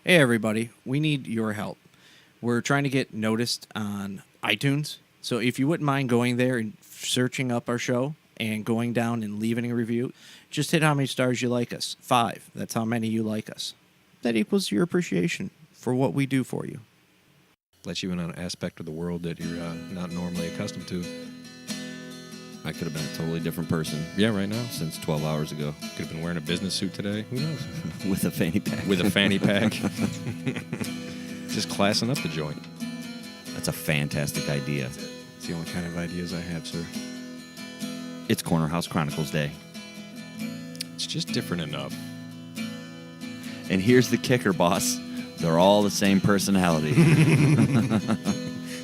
Hey, everybody. We need your help. We're trying to get noticed on iTunes. So if you wouldn't mind going there and searching up our show and going down and leaving a review, just hit how many stars you like us. 5. That's how many you like us. That equals your appreciation for what we do for you. Let you in on an aspect of the world that you're not normally accustomed to. I could have been a totally different person Yeah, right now. since 12 hours ago Could have been wearing a business suit today. Who knows? with a fanny pack. With a fanny pack. Just classing up the joint. That's a fantastic idea. It's the only kind of ideas I have, sir. It's Corner House Chronicles Day. It's just different enough. And here's the kicker, boss. They're all the same personality.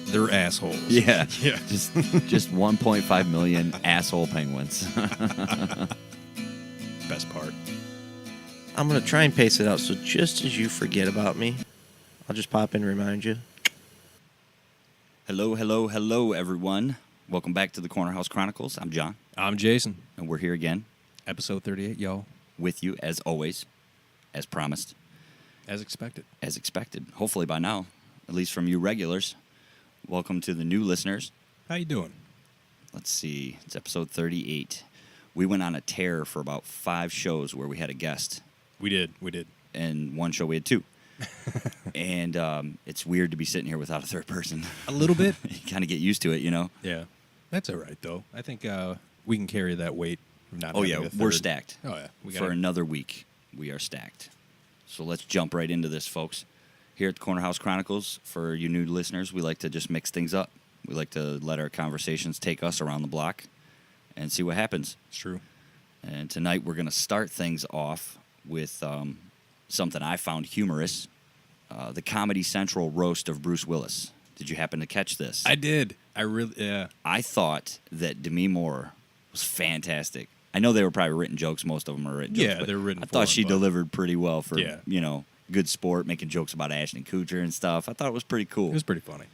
They're assholes. Yeah. Yeah. Just 1.5 million asshole penguins. Best part. I'm going to try and pace it out, so just as you forget about me, I'll just pop in and remind you. Hello, everyone. Welcome back to the Corner House Chronicles. I'm John, I'm Jason. and we're here again Episode 38, y'all. with you, as always, as promised, As expected. as expected. Hopefully by now, at least from you regulars. Welcome to the new listeners. How you doing? Let's see. It's episode 38. We went on a tear for about 5 shows where we had a guest. We did. And one show we had 2. And it's weird to be sitting here without a third person. A little bit. You kind of get used to it, you know? Yeah. That's all right, though. I think we can carry that weight. Of not Oh, having yeah. a We're third. stacked. Oh, yeah. For another week, we are stacked. So let's jump right into this, folks. Here at the Corner House Chronicles, for you new listeners, we like to just mix things up. We like to let our conversations take us around the block and see what happens. It's true. And tonight we're going to start things off with something I found humorous. The Comedy Central roast of Bruce Willis. Did you happen to catch this? I did. Yeah. I thought that Demi Moore was fantastic. I know they were probably written jokes. Most of them are written jokes. Yeah, but they're written I for thought him, she but- delivered pretty well for, Yeah. good sport, making jokes about Ashton Kutcher and stuff. I thought it was pretty cool. It was pretty funny.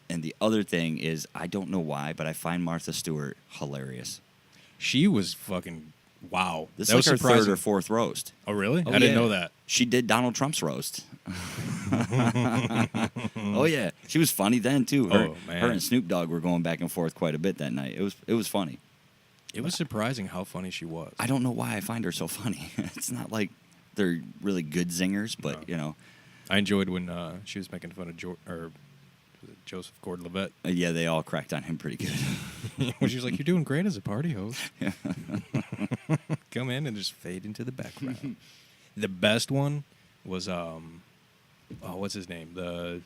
And the other thing is, I don't know why, but I find Martha Stewart hilarious. She was fucking wow. This That is was like her surprising. third or fourth roast. Oh, really? Oh, I didn't yeah. know that. She did Donald Trump's roast. Oh yeah, she was funny then too. Oh, man. Her and Snoop Dogg were going back and forth quite a bit that night. It was funny. It was surprising how funny she was. I don't know why I find her so funny. It's not like they're really good zingers, but I enjoyed when she was making fun of Joseph Gordon-Levitt. Yeah, they all cracked on him pretty good. When she was like, "You're doing great as a party host." Come in and just fade into the background. The best one was what's his name?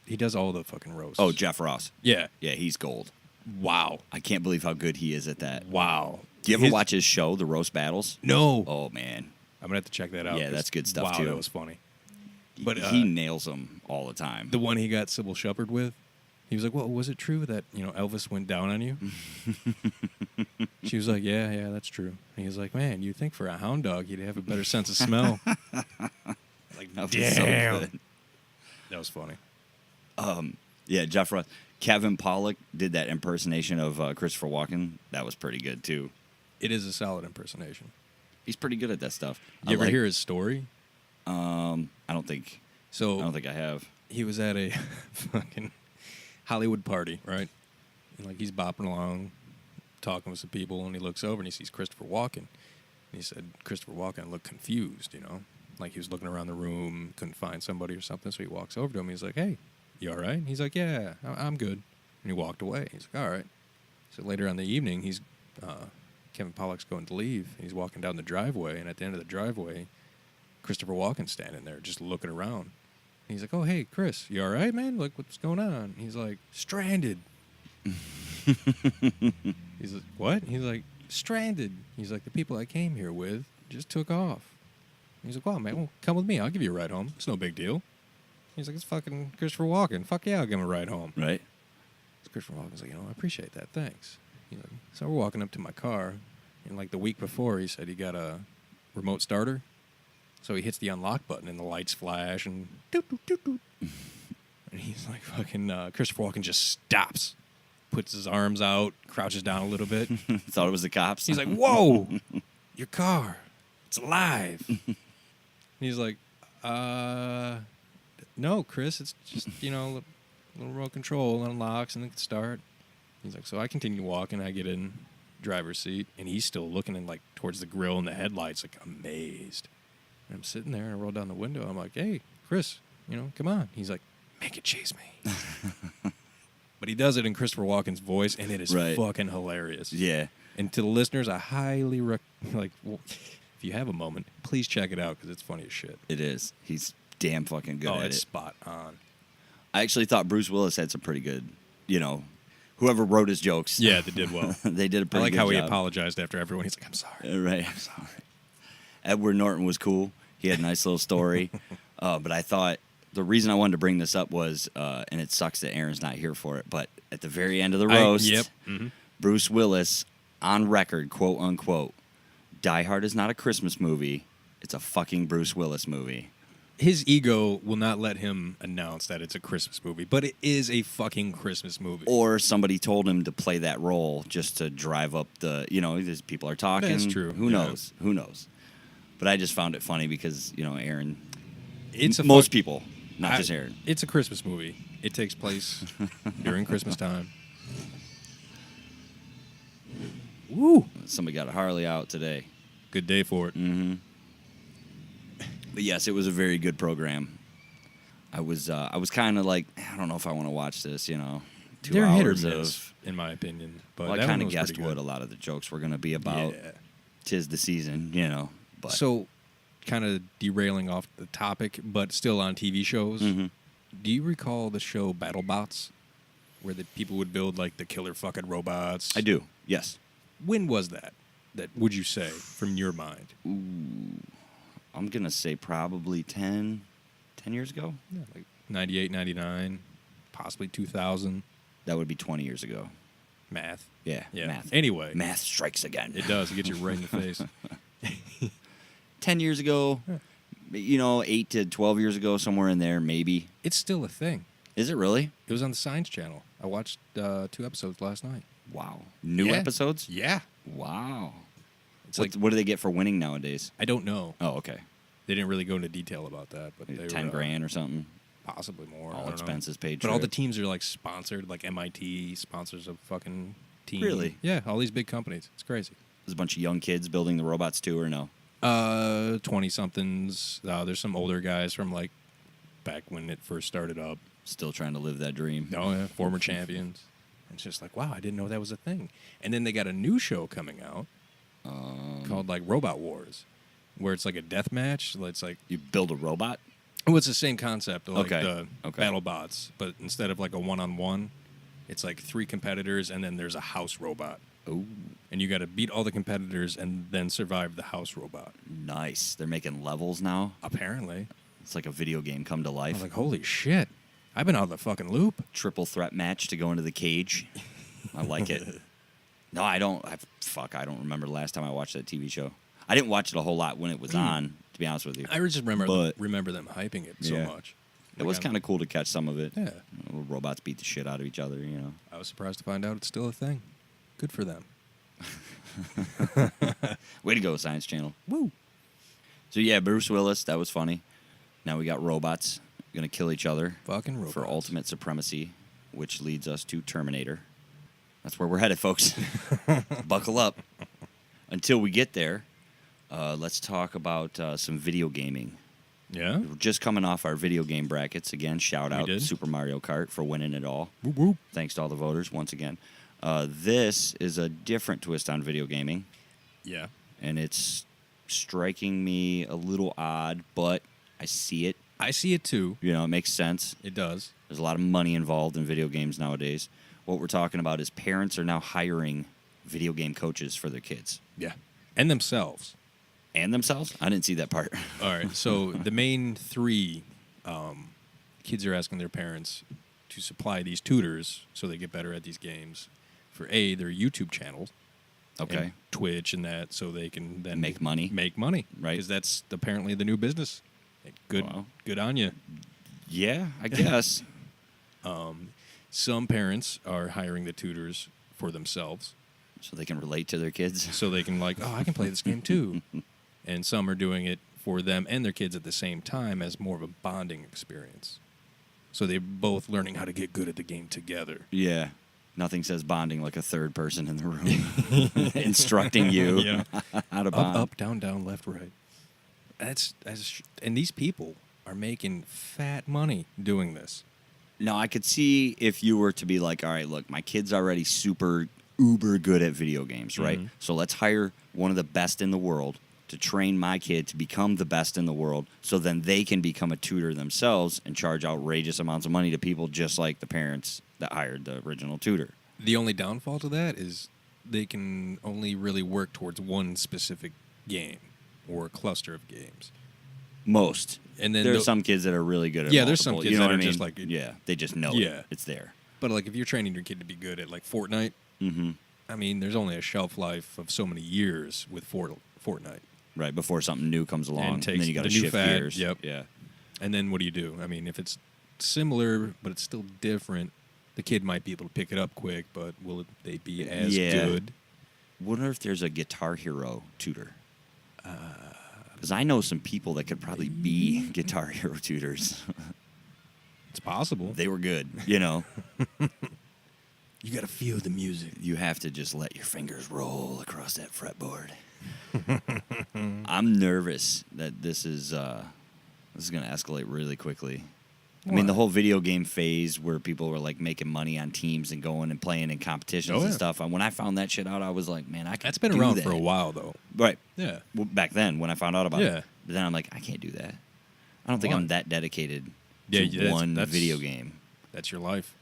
He does all the fucking roasts. Oh, Jeff Ross. Yeah. Yeah, he's gold. Wow. I can't believe how good he is at that. Wow. Do you ever watch his show, The Roast Battles? No. Oh man, I'm gonna have to check that out. Yeah, 'cause, that's good stuff, wow, too. That was funny. But he nails them all the time. the one he got Sybil Shepherd with, he was like, "Well, was it true that Elvis went down on you?" She was like, "Yeah, that's true." And he was like, "Man, you'd think for a hound dog he'd have a better sense of smell." Like, That was damn, so good. that was funny. Yeah, Jeff Ross. Kevin Pollak did that impersonation of Christopher Walken. That was pretty good too. It is a solid impersonation. He's pretty good at that stuff. You ever hear his story? I don't think So I have. he was at a fucking Hollywood party, right? And like he's bopping along, talking with some people, and he looks over and he sees Christopher Walken. And he said, Christopher Walken looked confused, like he was looking around the room, couldn't find somebody or something. So he walks over to him. He's like, "Hey, you all right?" And he's like, "Yeah, I'm good." And he walked away. He's like, "All right." So later on the evening, Kevin Pollak's going to leave. He's walking down the driveway, and at the end of the driveway, Christopher Walken's standing there just looking around. And he's like, "Oh, hey, Chris, you all right, man? Like, what's going on?" And he's like, "Stranded." He's like, "What?" He's like, "Stranded." He's like, "The people I came here with just took off." And he's like, "Well, man, come with me. I'll give you a ride home. It's no big deal." He's like, "It's fucking Christopher Walken. Fuck yeah, I'll give him a ride home." Right. So Christopher Walken's like, "I appreciate that. Thanks." He's like, so we're walking up to my car, and like the week before, he said he got a remote starter. So he hits the unlock button, and the lights flash, and doot, doot, doot, doot. And he's like, fucking, Christopher Walken just stops, puts his arms out, crouches down a little bit. Thought it was the cops. He's like, "Whoa, your car, it's alive." He's like, No, Chris, it's just, little remote control, unlocks, and it can start. He's like, so I continue walking, I get in driver's seat, and he's still looking in, like, towards the grill and the headlights, like, amazed. And I'm sitting there, and I roll down the window, I'm like, hey, Chris, come on. He's like, make it chase me. But he does it in Christopher Walken's voice, and it is fucking hilarious. Yeah. And to the listeners, I highly if you have a moment, please check it out, because it's funny as shit. It is. He's damn fucking good at it's it. spot on. I actually thought Bruce Willis had some pretty good, whoever wrote his jokes. Yeah, they did well. They did a I pretty like good how he job. apologized after everyone. He's like, I'm sorry. Right. I'm sorry. Edward Norton was cool. He had a nice little story. But I thought the reason I wanted to bring this up was, and it sucks that Aaron's not here for it, but at the very end of the roast, Bruce Willis, on record, quote unquote, Die Hard is not a Christmas movie. It's a fucking Bruce Willis movie. His ego will not let him announce that it's a Christmas movie, but it is a fucking Christmas movie. Or somebody told him to play that role just to drive up the, these people are talking. That's true. Who knows? Who knows? But I just found it funny because, Aaron, Most people, not just Aaron. It's a Christmas movie. It takes place during Christmas time. Woo! Somebody got a Harley out today. Good day for it. Mm-hmm. But yes, it was a very good program. I was kind of like, I don't know if I want to watch this, 2 They're hit or hours miss, in my opinion. But I that kind one of was guessed pretty what good. a lot of the jokes were going to be about. Yeah. 'Tis the season, But So, kind of derailing off the topic, but still on TV shows. Mhm. Do you recall the show Battlebots, where the people would build like the killer fucking robots? I do, yes. When was that? That would you say from your mind? I'm going to say probably 10 years ago. Yeah, like 98, 99, possibly 2000. That would be 20 years ago. Math. Yeah, Yeah. math. Anyway, Math strikes again. it does. It gets you right in the face. 10 years ago, 8 to 12 years ago, somewhere in there, maybe. It's still a thing. Is it really? It was on the Science Channel. I watched 2 episodes last night. Wow. New Yeah. episodes? Yeah. Wow. It's What do they get for winning nowadays? I don't know. Oh, okay. They didn't really go into detail about that, but they 10 were, grand or something. possibly more. I All don't expenses paid. know. But all the trip. teams are like sponsored, like MIT sponsors of fucking team. Really? Yeah, all these big companies. It's crazy. There's a bunch of young kids building the robots too, or no? 20 somethings. There's some older guys from like back when it first started up. Still trying to live that dream. Oh yeah, former champions. And it's just like, wow, I didn't know that was a thing. And then they got a new show coming out called like Robot Wars, where it's like a death match. It's like You build a robot? oh, it's the same concept, like Okay. the Okay. Battlebots, but instead of like a one-on-one, it's like 3 competitors, and then there's a house robot. Oh, And you got to beat all the competitors and then survive the house robot. nice. They're making levels now. Apparently. It's like a video game come to I life. was like, holy shit. I've been out of the fucking loop. Triple threat match to go into the cage. I like it. No, I don't. I don't remember the last time I watched that TV show. I didn't watch it a whole lot when it was on, to be honest with you. I just remember, But- remember them hyping it so Yeah. much. It was kind of cool to catch some of it. Yeah. Little robots beat the shit out of each other, I was surprised to find out it's still a thing. Good for them. Way to go, Science Channel. Woo. So, yeah, Bruce Willis, that was funny. Now we got robots going to kill each other Fucking robots. for ultimate supremacy, which leads us to Terminator. That's where we're headed, folks. Buckle up. Until we get there, let's talk about some video gaming. Yeah? We're just coming off our video game brackets. Again, shout We out did. Super Mario Kart for winning it all. Whoop, whoop. Thanks to all the voters once again. This is a different twist on video gaming, Yeah. and it's striking me a little odd, but I see it. I see it too. It makes sense. It does. There's a lot of money involved in video games nowadays. What we're talking about is parents are now hiring video game coaches for their kids. Yeah. And themselves. And themselves? I didn't see that part. All right. So the main 3 kids are asking their parents to supply these tutors so they get better at these games for their YouTube channels. Okay. And Twitch and that, so they can then Make money. Make money, Right. Because that's apparently the new business. Good, Wow. good on you. Yeah, I guess. Some parents are hiring the tutors for themselves, So they can relate to their kids. so they can like, oh, I can play this game too. And some are doing it for them and their kids at the same time as more of a bonding experience. So they're both learning how to get good at the game together. Yeah. Nothing says bonding like a third person in the room instructing you Yeah. how to bond. Up, down, down, left, right. And these people are making fat money doing this. Now, I could see if you were to be like, all right, look, my kid's already super uber good at video games, right? Mm-hmm. So let's hire one of the best in the world to train my kid to become the best in the world, so then they can become a tutor themselves and charge outrageous amounts of money to people just like the parents that hired the original tutor. The only downfall to that is they can only really work towards one specific game or a cluster of games. Most. And then there's some kids that are really good at Yeah, there's some multiple, kids you know that what are I mean? just like- yeah, they just know Yeah. it. It's there. But like if you're training your kid to be good at like Fortnite, Mm-hmm. I mean, there's only a shelf life of so many years with Fortnite. Right, before something new comes along, and takes then you got to the new shift fad, gears. yep. Yeah. And then what do you do? I mean, if it's similar but it's still different, the kid might be able to pick it up quick, but will they be as Yeah. good? Wonder if there's a Guitar Hero tutor. Because I know some people that could probably be Guitar Hero tutors. It's possible. They were good, you know. You got to feel the music. You have to just let your fingers roll across that fretboard. I'm nervous that this is going to escalate really quickly. I mean, Why? the whole video game phase where people were like making money on teams and going and playing in competitions Oh, and yeah. stuff. And when I found that shit out, I was like, man, I can That's been do around that. for a while, though. Right. Yeah. Well, back then when I found out about Yeah. it. But then I'm like, I can't do that. I don't think Why? I'm that dedicated Yeah, to that's- one that's- video game. That's your life.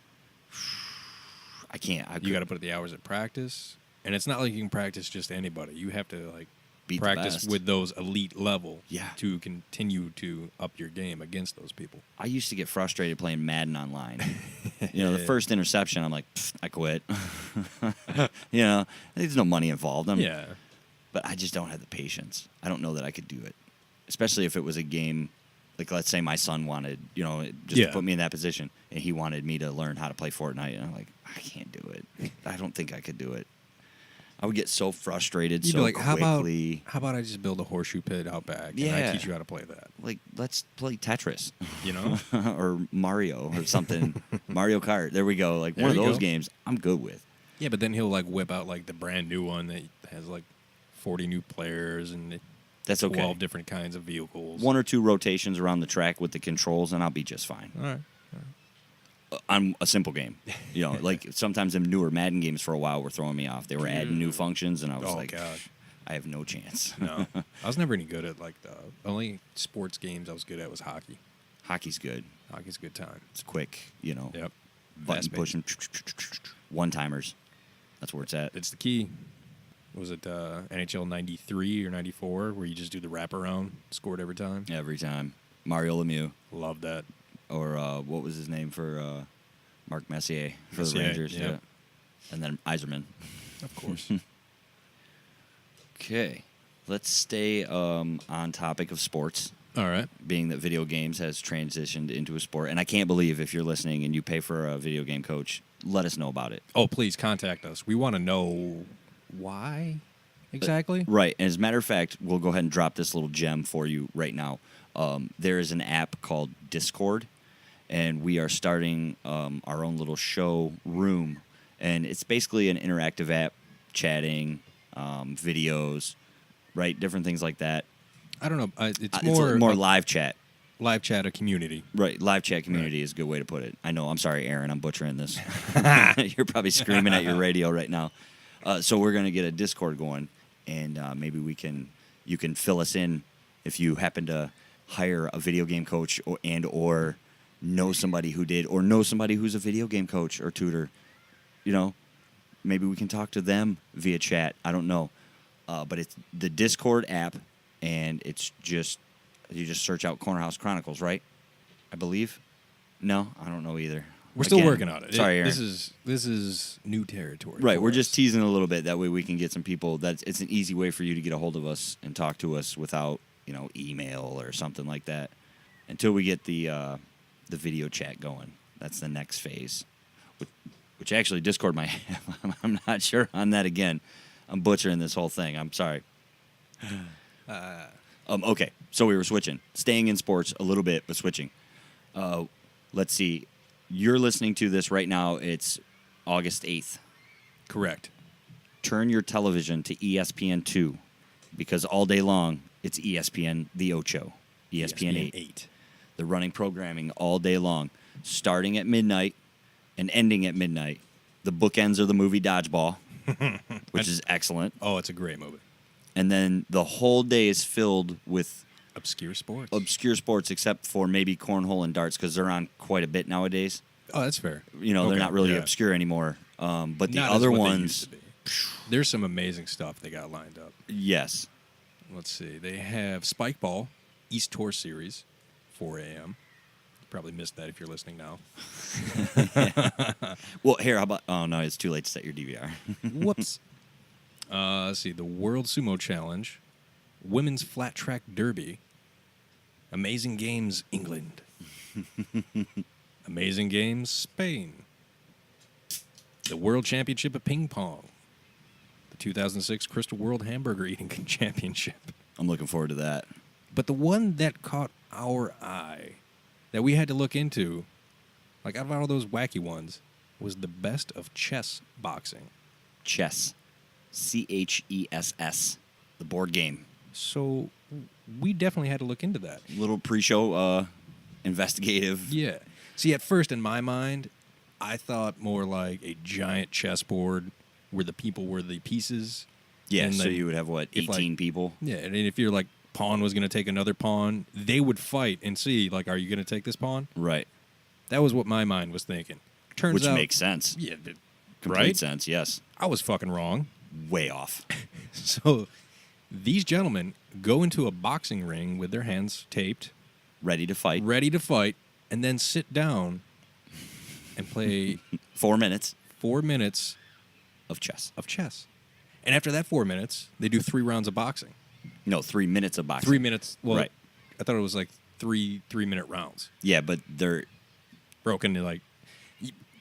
I can't. I You got to put the hours at practice. And it's not like you can practice just anybody. You have to like beat the practice best. with those elite level Yeah. to continue to up your game against those people. I used to get frustrated playing Madden online. You know, the first interception, I'm like, I quit. You know, there's no money involved. Yeah. But I just don't have the patience. I don't know that I could do it, especially if it was a game. Like, let's say my son wanted, you know, just Yeah. to put me in that position, and he wanted me to learn how to play Fortnite. And I'm like, I can't do it. I don't think I could do it. I would get so frustrated You'd so be like, quickly. how about I just build a horseshoe pit out back and Yeah. I teach you how to play that? Like, let's play Tetris. You know? Or Mario or something. Mario Kart. There we go. Like, There one of you those go. games I'm good with. Yeah, but then he'll like whip out like the brand new one that has like 40 new players and That's okay. 12 different kinds of vehicles. One or two rotations around the track with the controls, and I'll be just fine. All right. On a simple game. You know, like sometimes them newer Madden games for a while were throwing me off. They were adding new functions, and I was Oh, like, God. I have no chance. No. I was never any good at like the only sports games I was good at was hockey. Hockey's good. Hockey's a good time. It's quick, you know. Yep. Button Fast-paced. pushing. One-timers. That's where it's at. It's the key. Was it NHL 93 or 94 where you just do the wraparound, scored every time? Every time. Mario Lemieux. Love that. Or what was his name for Mark Messier for the Messier, Rangers? yeah. And then Yzerman. Of course. Okay. Let's stay on topic of sports, All right. being that video games has transitioned into a sport. And I can't believe if you're listening and you pay for a video game coach, let us know about it. Oh, please contact us. We want to know why exactly. Right. And as a matter of fact, we'll go ahead and drop this little gem for you right now. There is an app called Discord, and we are starting our own little show room. And it's basically an interactive app, chatting, videos, right? Different things like that. I don't know. It's It's more more live chat. live chat, a community. Right. Live chat community is a good way to put it. I know. I'm sorry, Aaron. I'm butchering this. You're probably screaming at your radio right now. So we're going to get a Discord going, and maybe you can fill us in if you happen to hire a video game coach or know somebody who did, or know somebody who's a video game coach or tutor. You know, maybe we can talk to them via chat. I don't know. But it's the Discord app, and it's just, you just search out Corner House Chronicles, right? I believe. No, I don't know either. We're still Again, working on it. Sorry, Aaron. This is new territory. Right, for we're us. just teasing a little bit. That way we can get some people. It's an easy way for you to get a hold of us and talk to us without, email or something like that. Until we get the video chat going. That's the next phase. Which actually Discord might have. I'm not sure on that again. I'm butchering this whole thing. I'm sorry. Okay, so we were switching. Staying in sports a little bit, but switching. Let's see. You're listening to this right now. It's August 8th. Correct. Turn your television to ESPN2 because all day long it's ESPN The Ocho, ESPN 8. They're running programming all day long, starting at midnight and ending at midnight. The bookends are the movie Dodgeball, which is excellent. Oh, it's a great movie. And then the whole day is filled with Obscure sports. obscure sports except for maybe cornhole and darts because they're on quite a bit nowadays. Oh, that's fair. They're Okay, not really yeah. obscure anymore. But the Not as other what they ones, used to be. There's some amazing stuff they got lined up. yes. Let's see. They have Spike Ball, East Tour Series, 4 a.m. Probably missed that if you're listening now. Well, here, how about... Oh, no, it's too late to set your DVR. Whoops. Let's see. The World Sumo Challenge, Women's Flat Track Derby, Amazing Games, England. Amazing Games, Spain. The World Championship of Ping Pong. The 2006 Crystal World Hamburger Eating Championship. I'm looking forward to that. But the one that caught our eye that we had to look into, like out of all those wacky ones, was the best of chess boxing. Chess. CHESS. The board game. So we definitely had to look into that. Little pre-show investigative. Yeah. See, at first in my mind, I thought more like a giant chessboard where the people were the pieces. Yeah, And so then you would have, what, if, 18 like- people? Yeah, and if you're like, pawn was going to take another pawn, they would fight and see, like, are you going to take this pawn? Right. That was what my mind was thinking. Turns Which out, makes sense. yeah, Complete right? sense, yes. I was fucking wrong. Way off. So these gentlemen go into a boxing ring with their hands taped, Ready to fight. ready to fight, and then sit down and play 4 minutes 4 minutes of chess. of chess. And after that 4 minutes, they do 3 rounds of boxing. No, 3 minutes of boxing. 3 minutes. Well, Right. I thought it was like three-minute rounds. Yeah, but they're... Broken into like...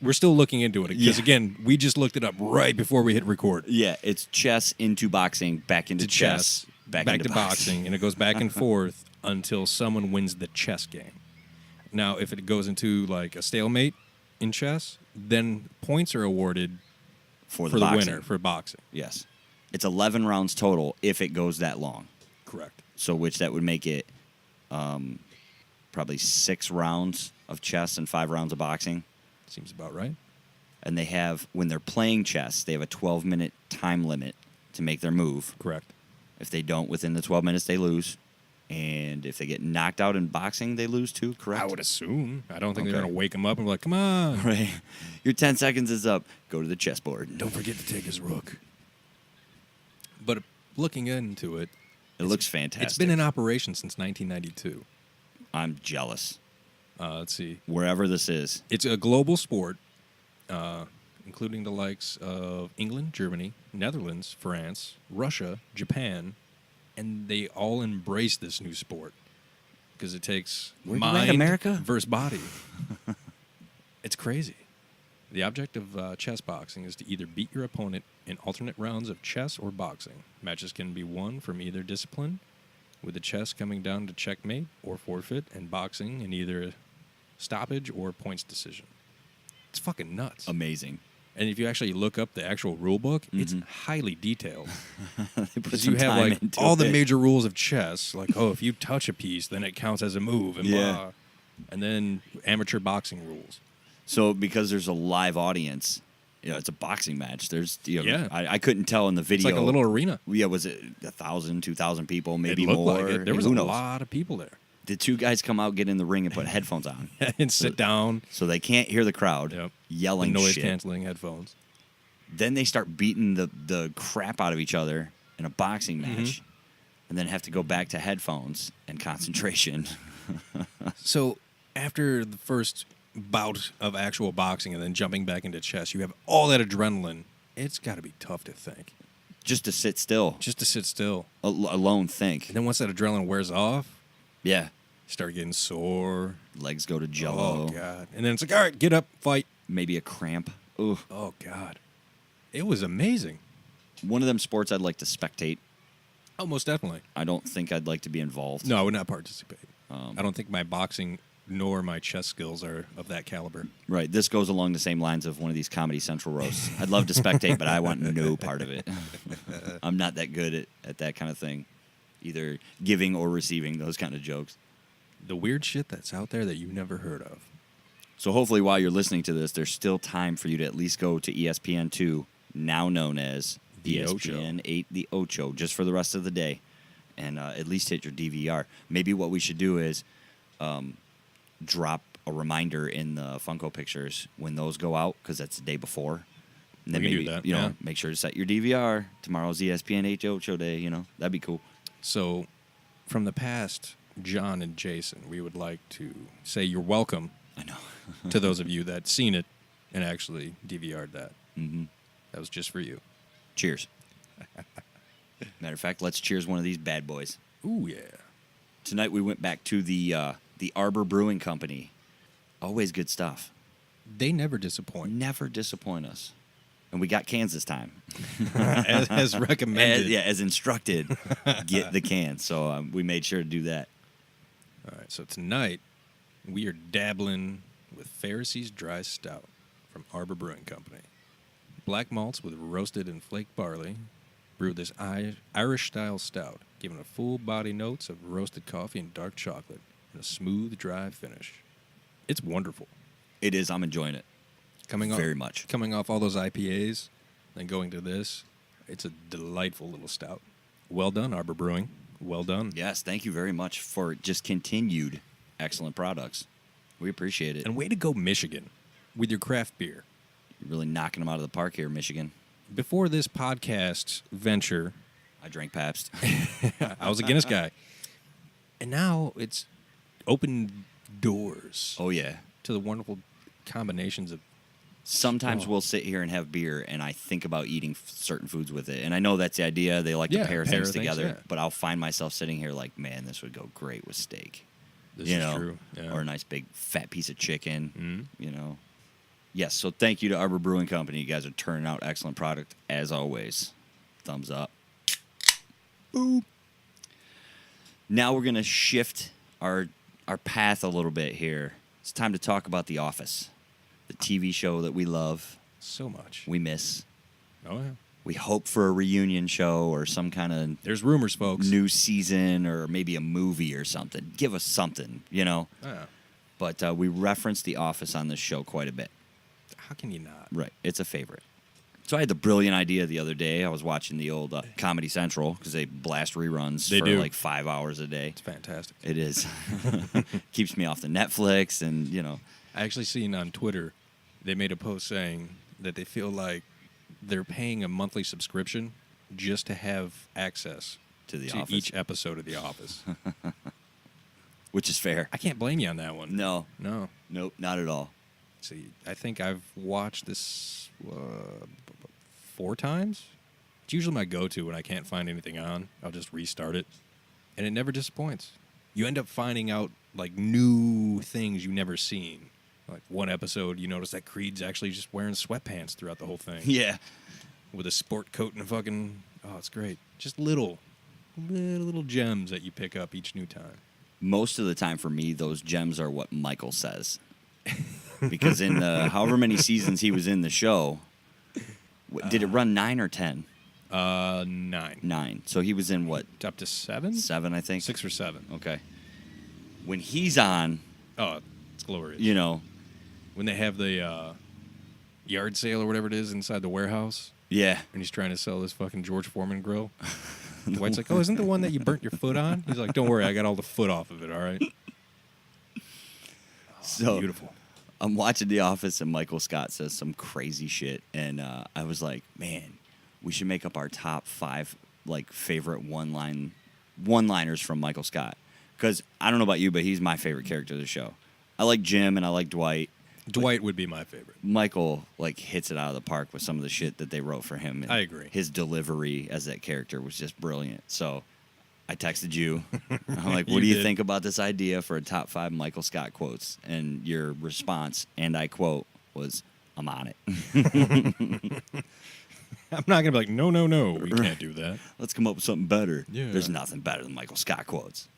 We're still looking into it because, Yeah. again, we just looked it up right before we hit record. Yeah, it's chess into boxing, back into To chess, back into to boxing, and it goes back and forth until someone wins the chess game. Now, if it goes into like a stalemate in chess, then points are awarded For for the boxing. winner for boxing. Yes. It's 11 rounds total if it goes that long. Correct. So which that would make it probably 6 rounds of chess and 5 rounds of boxing. Seems about right. And they have, when they're playing chess, they have a 12-minute time limit to make their move. Correct. If they don't within the 12 minutes, they lose. And if they get knocked out in boxing, they lose too, correct? I would assume. I don't think Okay. they're going to wake him up and be like, come on. Right. Your 10 seconds is up. Go to the chessboard. Don't forget to take his rook. But looking into it, It looks fantastic. it's been in operation since 1992. I'm jealous. Let's see. Wherever this is. It's a global sport, including the likes of England, Germany, Netherlands, France, Russia, Japan, and they all embrace this new sport because it takes Where you at, mind America? versus body. It's crazy. The object of chess boxing is to either beat your opponent in alternate rounds of chess or boxing. Matches can be won from either discipline, with the chess coming down to checkmate or forfeit, and boxing in either stoppage or points decision. It's fucking nuts. Amazing. And if you actually look up the actual rule book, it's Mhm. highly detailed. They put Because some you have time like into all the it. major rules of chess, like if you touch a piece, then it counts as a move, and Yeah. blah. And then amateur boxing rules. So because there's a live audience, it's a boxing match. There's, Yeah. I couldn't tell in the It's video. like a little arena. Yeah, was it 1,000, 2,000 people, maybe it looked more? like it. There was Who a knows? lot of people there. The 2 guys come out, get in the ring, and put headphones on, And sit down. so they can't hear the crowd Yep. yelling Noise shit. canceling headphones. Then they start beating the crap out of each other in a boxing Mm-hmm. match, and then have to go back to headphones and concentration. So after the first bout of actual boxing and then jumping back into chess, you have all that adrenaline. It's got to be tough to think. Just to sit still, Just to sit still. alone think. And then once that adrenaline wears off, Yeah, you start getting sore. legs go to jello. Oh, God. And then it's like, all right, get up, fight. Maybe a cramp. Ooh. Oh, God. It was amazing. One of them sports I'd like to spectate. Oh, most definitely. I don't think I'd like to be involved. No, I would not participate. I don't think my boxing nor my chess skills are of that caliber. Right. This goes along the same lines of one of these Comedy Central roasts. I'd love to spectate, but I want no part of it. I'm not that good at that kind of thing, either giving or receiving those kind of jokes. The weird shit that's out there that you've never heard of. So hopefully while you're listening to this, there's still time for you to at least go to ESPN2, now known as The ESPN 8, the Ocho, just for the rest of the day, and at least hit your DVR. Maybe what we should do is drop a reminder in the Funko pictures when those go out, because that's the day before. And then We can maybe, do that, you know, yeah. make sure to set your DVR. Tomorrow's ESPN 8 Ocho day, you know. That'd be cool. So, from the past, John and Jason, we would like to say you're welcome I know. to those of you that seen it and actually DVR'd that. Mm-hmm. That was just for you. Cheers. Matter of fact, let's cheers one of these bad boys. Ooh, yeah. Tonight we went back to the Arbor Brewing Company. Always good stuff. They never disappoint. Never disappoint us. And we got cans this time. as recommended. As instructed, get the cans. So we made sure to do that. All right, so tonight we are dabbling with Faircy's Dry Stout from Arbor Brewing Company. Black malts with roasted and flaked barley. Brewed this Irish-style stout, giving it full body notes of roasted coffee and dark chocolate, and a smooth, dry finish. It's wonderful. It is. I'm enjoying it. Very much. Coming off all those IPAs, then going to this, it's a delightful little stout. Well done, Arbor Brewing. Well done. Yes, thank you very much for just continued excellent products. We appreciate it. And way to go, Michigan, with your craft beer. You're really knocking them out of the park here, Michigan. Before this podcast venture, I drank Pabst. I was a Guinness guy. And now it's open doors Oh, yeah. to the wonderful combinations of... Sometimes Oh. we'll sit here and have beer, and I think about eating certain foods with it. And I know that's the idea. They like to Yeah, pair pair things things, together. yeah. But I'll find myself sitting here like, man, this would go great with steak. This you is know, true. Yeah. or a nice big fat piece of chicken. Mhm. You know. Yes, so thank you to Arbor Brewing Company. You guys are turning out excellent product as always. Thumbs up. Boop. Now we're gonna shift our path a little bit here. It's time to talk about The Office, the TV show that we love, So much. we miss. Oh, yeah. We hope for a reunion show or some kind of There's rumors, folks. new season or maybe a movie or something. Give us something, you know. Yeah. But we reference The Office on this show quite a bit. How can you not? Right. It's a favorite. So I had the brilliant idea the other day. I was watching the old Comedy Central because they blast reruns They for do. like 5 hours a day. It's fantastic. It is. Keeps me off the Netflix and, you know. I actually seen on Twitter, they made a post saying that they feel like they're paying a monthly subscription just to have access To The to Office. each episode of The Office. Which is fair. I can't blame you on that one. No. No. Nope, not at all. See, I think I've watched this 4 times. It's usually my go-to when I can't find anything on. I'll just restart it, and it never disappoints. You end up finding out like new things you've never seen. Like one episode, you notice that Creed's actually just wearing sweatpants throughout the whole thing. Yeah. With a sport coat and a fucking... Oh, it's great. Just little gems that you pick up each new time. Most of the time for me, those gems are what Michael says. Because in the however many seasons he was in the show, did it run 9 or 10? 9. 9. So he was in what? Up to 7? 7, I think. 6 or 7. Okay. When he's on, Oh, it's glorious. you know, When they have the yard sale or whatever it is inside the warehouse, yeah. and he's trying to sell this fucking George Foreman grill. Dwight's like, "Oh, isn't the one that you burnt your foot on?" He's like, "Don't worry, I got all the foot off of it. All right." So Beautiful. I'm watching The Office, and Michael Scott says some crazy shit, and I was like, man, we should make up our top 5 like favorite one-liners from Michael Scott. Because I don't know about you, but he's my favorite character of the show. I like Jim and I like Dwight. Dwight would be my favorite. Michael like hits it out of the park with some of the shit that they wrote for him. And I agree. His delivery as that character was just brilliant. So I texted you. I'm like, what do you did. think about this idea for a top 5 Michael Scott quotes? And your response, and I quote, was, I'm on it. I'm not gonna be like, no, we can't do that. Let's come up with something better. Yeah. There's nothing better than Michael Scott quotes.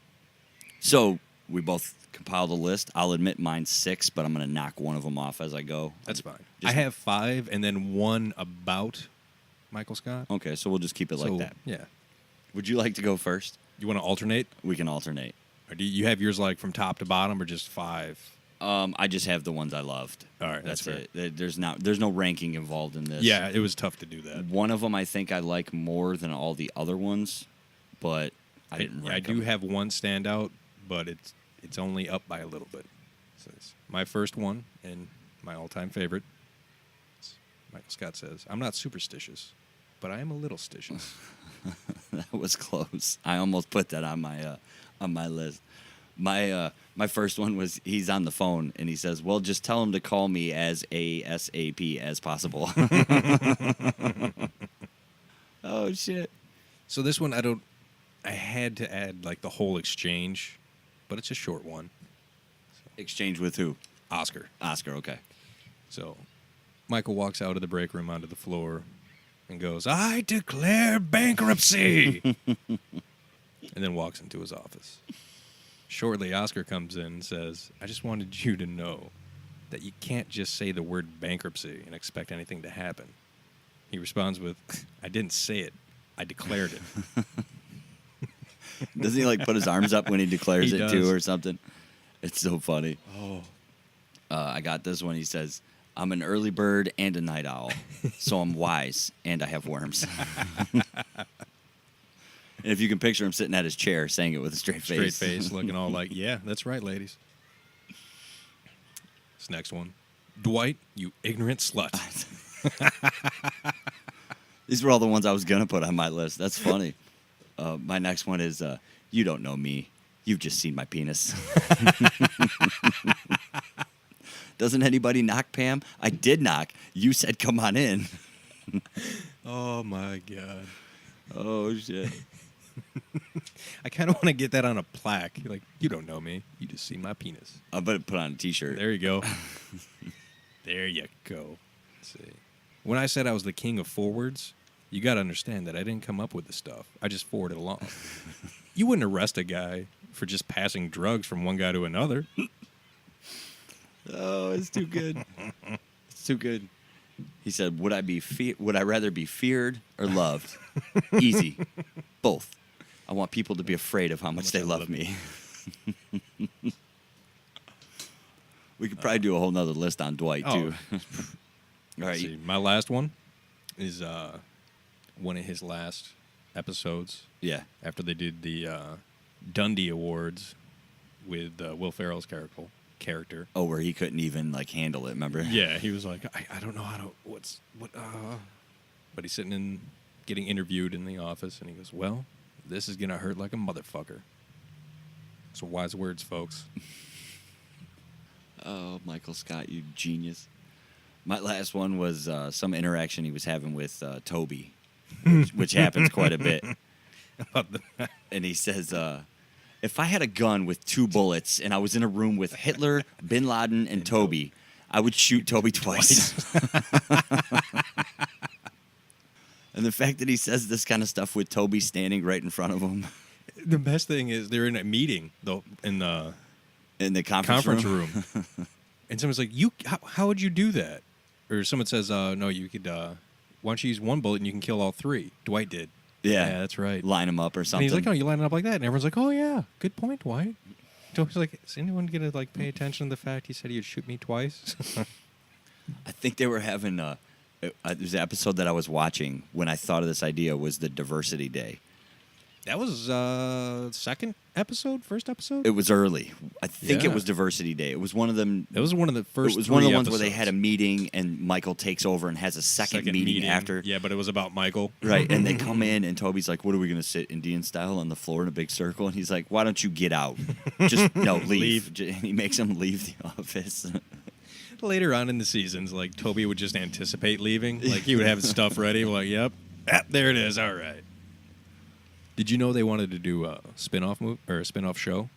So we both compiled a list. I'll admit mine's 6, but I'm going to knock one of them off as I go. That's fine. I Just- have 5 and then one about Michael Scott. Okay, so we'll just keep it like So, that. Yeah. Would you like to go first? You want to alternate? We can alternate. Or do you have yours like from top to bottom or just 5? I just have the ones I loved. All right, that's it. There's no ranking involved in this. Yeah, it was tough to do that. One of them I think I like more than all the other ones, but I didn't rank I do them. have one standout, but it's only up by a little bit. So it's my first one and my all-time favorite. Michael Scott says, "I'm not superstitious, but I am a little stitious." That was close. I almost put that on my list. My first one was he's on the phone and he says, "Well, just tell him to call me as ASAP as possible." Oh shit. So this one I had to add like the whole exchange, but it's a short one. Exchange with who? Oscar. Oscar, okay. So Michael walks out of the break room onto the floor and goes, "I declare bankruptcy," and then walks into his office. Shortly, Oscar comes in and says, "I just wanted you to know that you can't just say the word bankruptcy and expect anything to happen." He responds with, "I didn't say it. I declared it." Doesn't he like put his arms up when he declares He it too does. or something? It's so funny. I got this one. He says, "I'm an early bird and a night owl, so I'm wise and I have worms." And if you can picture him sitting at his chair saying it with a straight Straight face. face, looking all like, "Yeah, that's right, ladies." This next one. "Dwight, you ignorant slut." These were all the ones I was going to put on my list. That's funny. My next one is, "You don't know me. You've just seen my penis." Doesn't anybody knock, Pam? I did knock. You said, "Come on in." Oh, my God. Oh, shit. I kind of want to get that on a plaque. You're like, "You don't know me. You just see my penis." I better put on a T-shirt. There you go. There you go. Let's see. When I said I was the king of forwards, you got to understand that I didn't come up with the stuff. I just forwarded along. You wouldn't arrest a guy for just passing drugs from one guy to another. Oh, it's too good. It's too good. He said, would I rather be feared or loved? Easy. Both. I want people to be afraid of how much they love me. We could probably do a whole nother list on Dwight, too. All Let's right. see. My last one is one of his last episodes Yeah. after they did the Dundee Awards with Will Ferrell's character. Oh, where he couldn't even, handle it, remember? Yeah, he was like, I don't know how to, But he's sitting in, getting interviewed in the office, and he goes, "Well, this is going to hurt like a motherfucker." So wise words, folks. Oh, Michael Scott, you genius. My last one was some interaction he was having with Toby, which happens quite a bit. And he says, if I had a gun with 2 bullets and I was in a room with Hitler, Bin Laden, and Toby, I would shoot Toby twice. And the fact that he says this kind of stuff with Toby standing right in front of him. The best thing is they're in a meeting, though, in the Conference room. And someone's like, how would you do that? Or someone says, no, you could, why don't you use 1 bullet and you can kill all 3? Dwight did. Yeah, that's right. Line him up or And something. he's like, "Oh, you line it up like that," and everyone's like, "Oh yeah, good point, Dwight." Toby's like, "Is anyone gonna pay attention to the fact he said he'd shoot me twice?" I think they were having there's an episode that I was watching when I thought of this idea was the Diversity Day. That was first episode. It was early. I think it Yeah. was Diversity Day. It was one of them. That was one of the first. It was one of the 3 ones where they had a episodes. meeting and Michael takes over and has a second meeting after. Yeah, but it was about Michael. Right, and they come in and Toby's like, "What are we going to sit Indian style on the floor in a big circle?" And he's like, "Why don't you get out? Just no, leave." And he makes him leave the office. Later on in the seasons, Toby would just anticipate leaving. He would have his stuff ready. We're like, "Yep, there it is. All right." Did you know they wanted to do a spin-off show?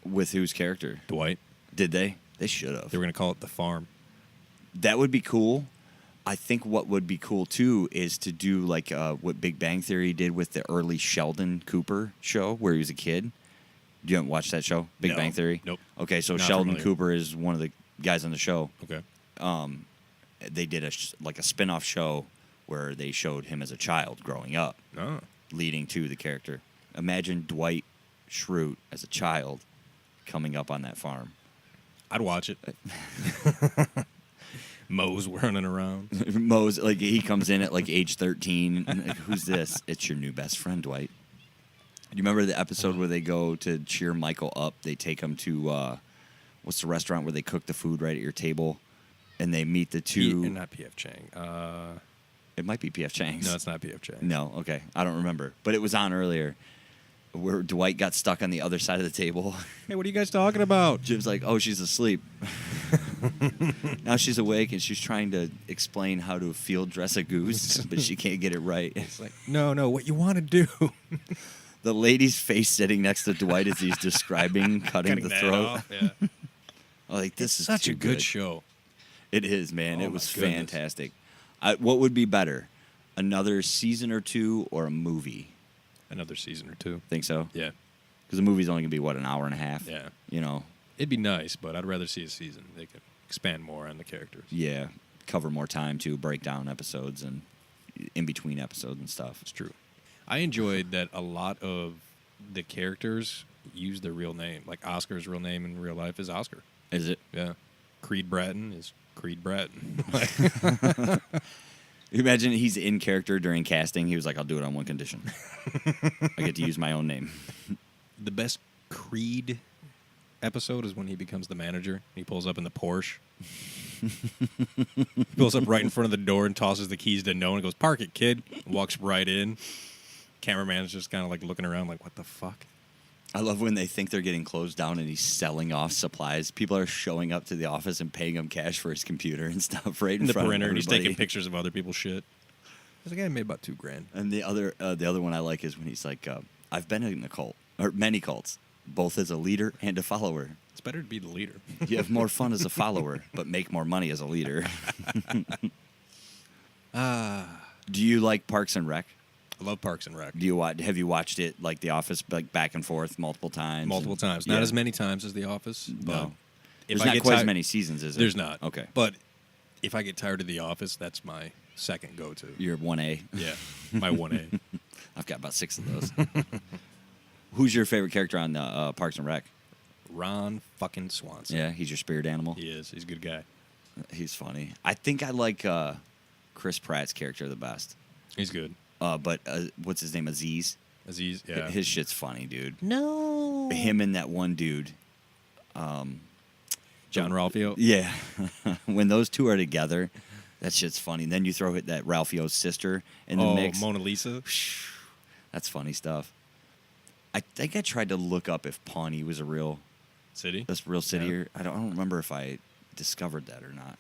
With whose character? Dwight. Did they? They should have. They were going to call it The Farm. That would be cool. I think what would be cool too is to do like what Big Bang Theory did with the early Sheldon Cooper show where he was a kid. You haven't watched that show, Big No. Bang Theory? Nope. Okay, so Not Sheldon familiar. Cooper is one of the guys on the show. Okay. They did a spin-off show where they showed him as a child growing up, Oh. leading to the character. Imagine Dwight Schrute as a child coming up on that farm. I'd watch it. Moe's running around. Moe's like he comes in at like age 13. And like, who's this? It's your new best friend, Dwight. Do you remember the episode where they go to cheer Michael up? They take him to what's the restaurant where they cook the food right at your table, and they meet the two. Not P.F. Chang. It might be P.F. Chang's. No, it's not P.F. Chang. No, okay, I don't remember, but it was on earlier, where Dwight got stuck on the other side of the table. Hey, what are you guys talking about? Jim's like, "Oh, she's asleep." Now she's awake and she's trying to explain how to field dress a goose, but she can't get it right. It's like, no, what you want to do? The lady's face sitting next to Dwight as he's describing cutting the that throat. off, yeah. Like this is Such too a good show. It is, man. Oh, It was my goodness. fantastic. What would be better, another season or two, or a movie? Another season or two. Think so? Yeah. Because the movie's only gonna be an hour and a half. Yeah. You know. It'd be nice, but I'd rather see a season. They could expand more on the characters. Yeah. Cover more time to break down episodes and in between episodes and stuff. It's true. I enjoyed that a lot of the characters use their real name. Like Oscar's real name in real life is Oscar. Is it? Yeah. Creed Bratton is Creed Bratton. You imagine he's in character during casting. He was like, "I'll do it on one condition. I get to use my own name." The best Creed episode is when he becomes the manager. He pulls up in the Porsche. He pulls up right in front of the door and tosses the keys to no one and goes, "Park it, kid." Walks right in. Cameraman's just kind of like looking around like, what the fuck? I love when they think they're getting closed down and he's selling off supplies. People are showing up to the office and paying him cash for his computer and stuff right in In the front printer, of and he's everybody. taking pictures of other people's shit. I was like, I made about $2,000. And the other one I like is when he's like, "I've been in a cult or many cults, both as a leader and a follower. It's better to be the leader. You have more fun as a follower, but make more money as a leader." Do you like Parks and Rec? I love Parks and Rec. Do you have you watched it like The Office, like back and forth multiple times? Multiple And- times. Yeah. Not as many times as The Office. But No. if There's I not get quite as tired- many seasons, is it? There's not. Okay. But if I get tired of The Office, that's my second go-to. You're 1A. Yeah, my 1A. I've got about 6 of those. Who's your favorite character on Parks and Rec? Ron fucking Swanson. Yeah, he's your spirit animal. He is. He's a good guy. He's funny. I think I like Chris Pratt's character the best. He's good. But what's his name? Aziz. Aziz, yeah. His shit's funny, dude. No. Him and that one dude. John Ralphio. Yeah. When those two are together, that shit's funny. And then you throw that Ralphio's sister in the mix. Mona Lisa. That's funny stuff. I think I tried to look up if Pawnee was a real City. city. Yeah. Or I don't remember if I discovered that or not.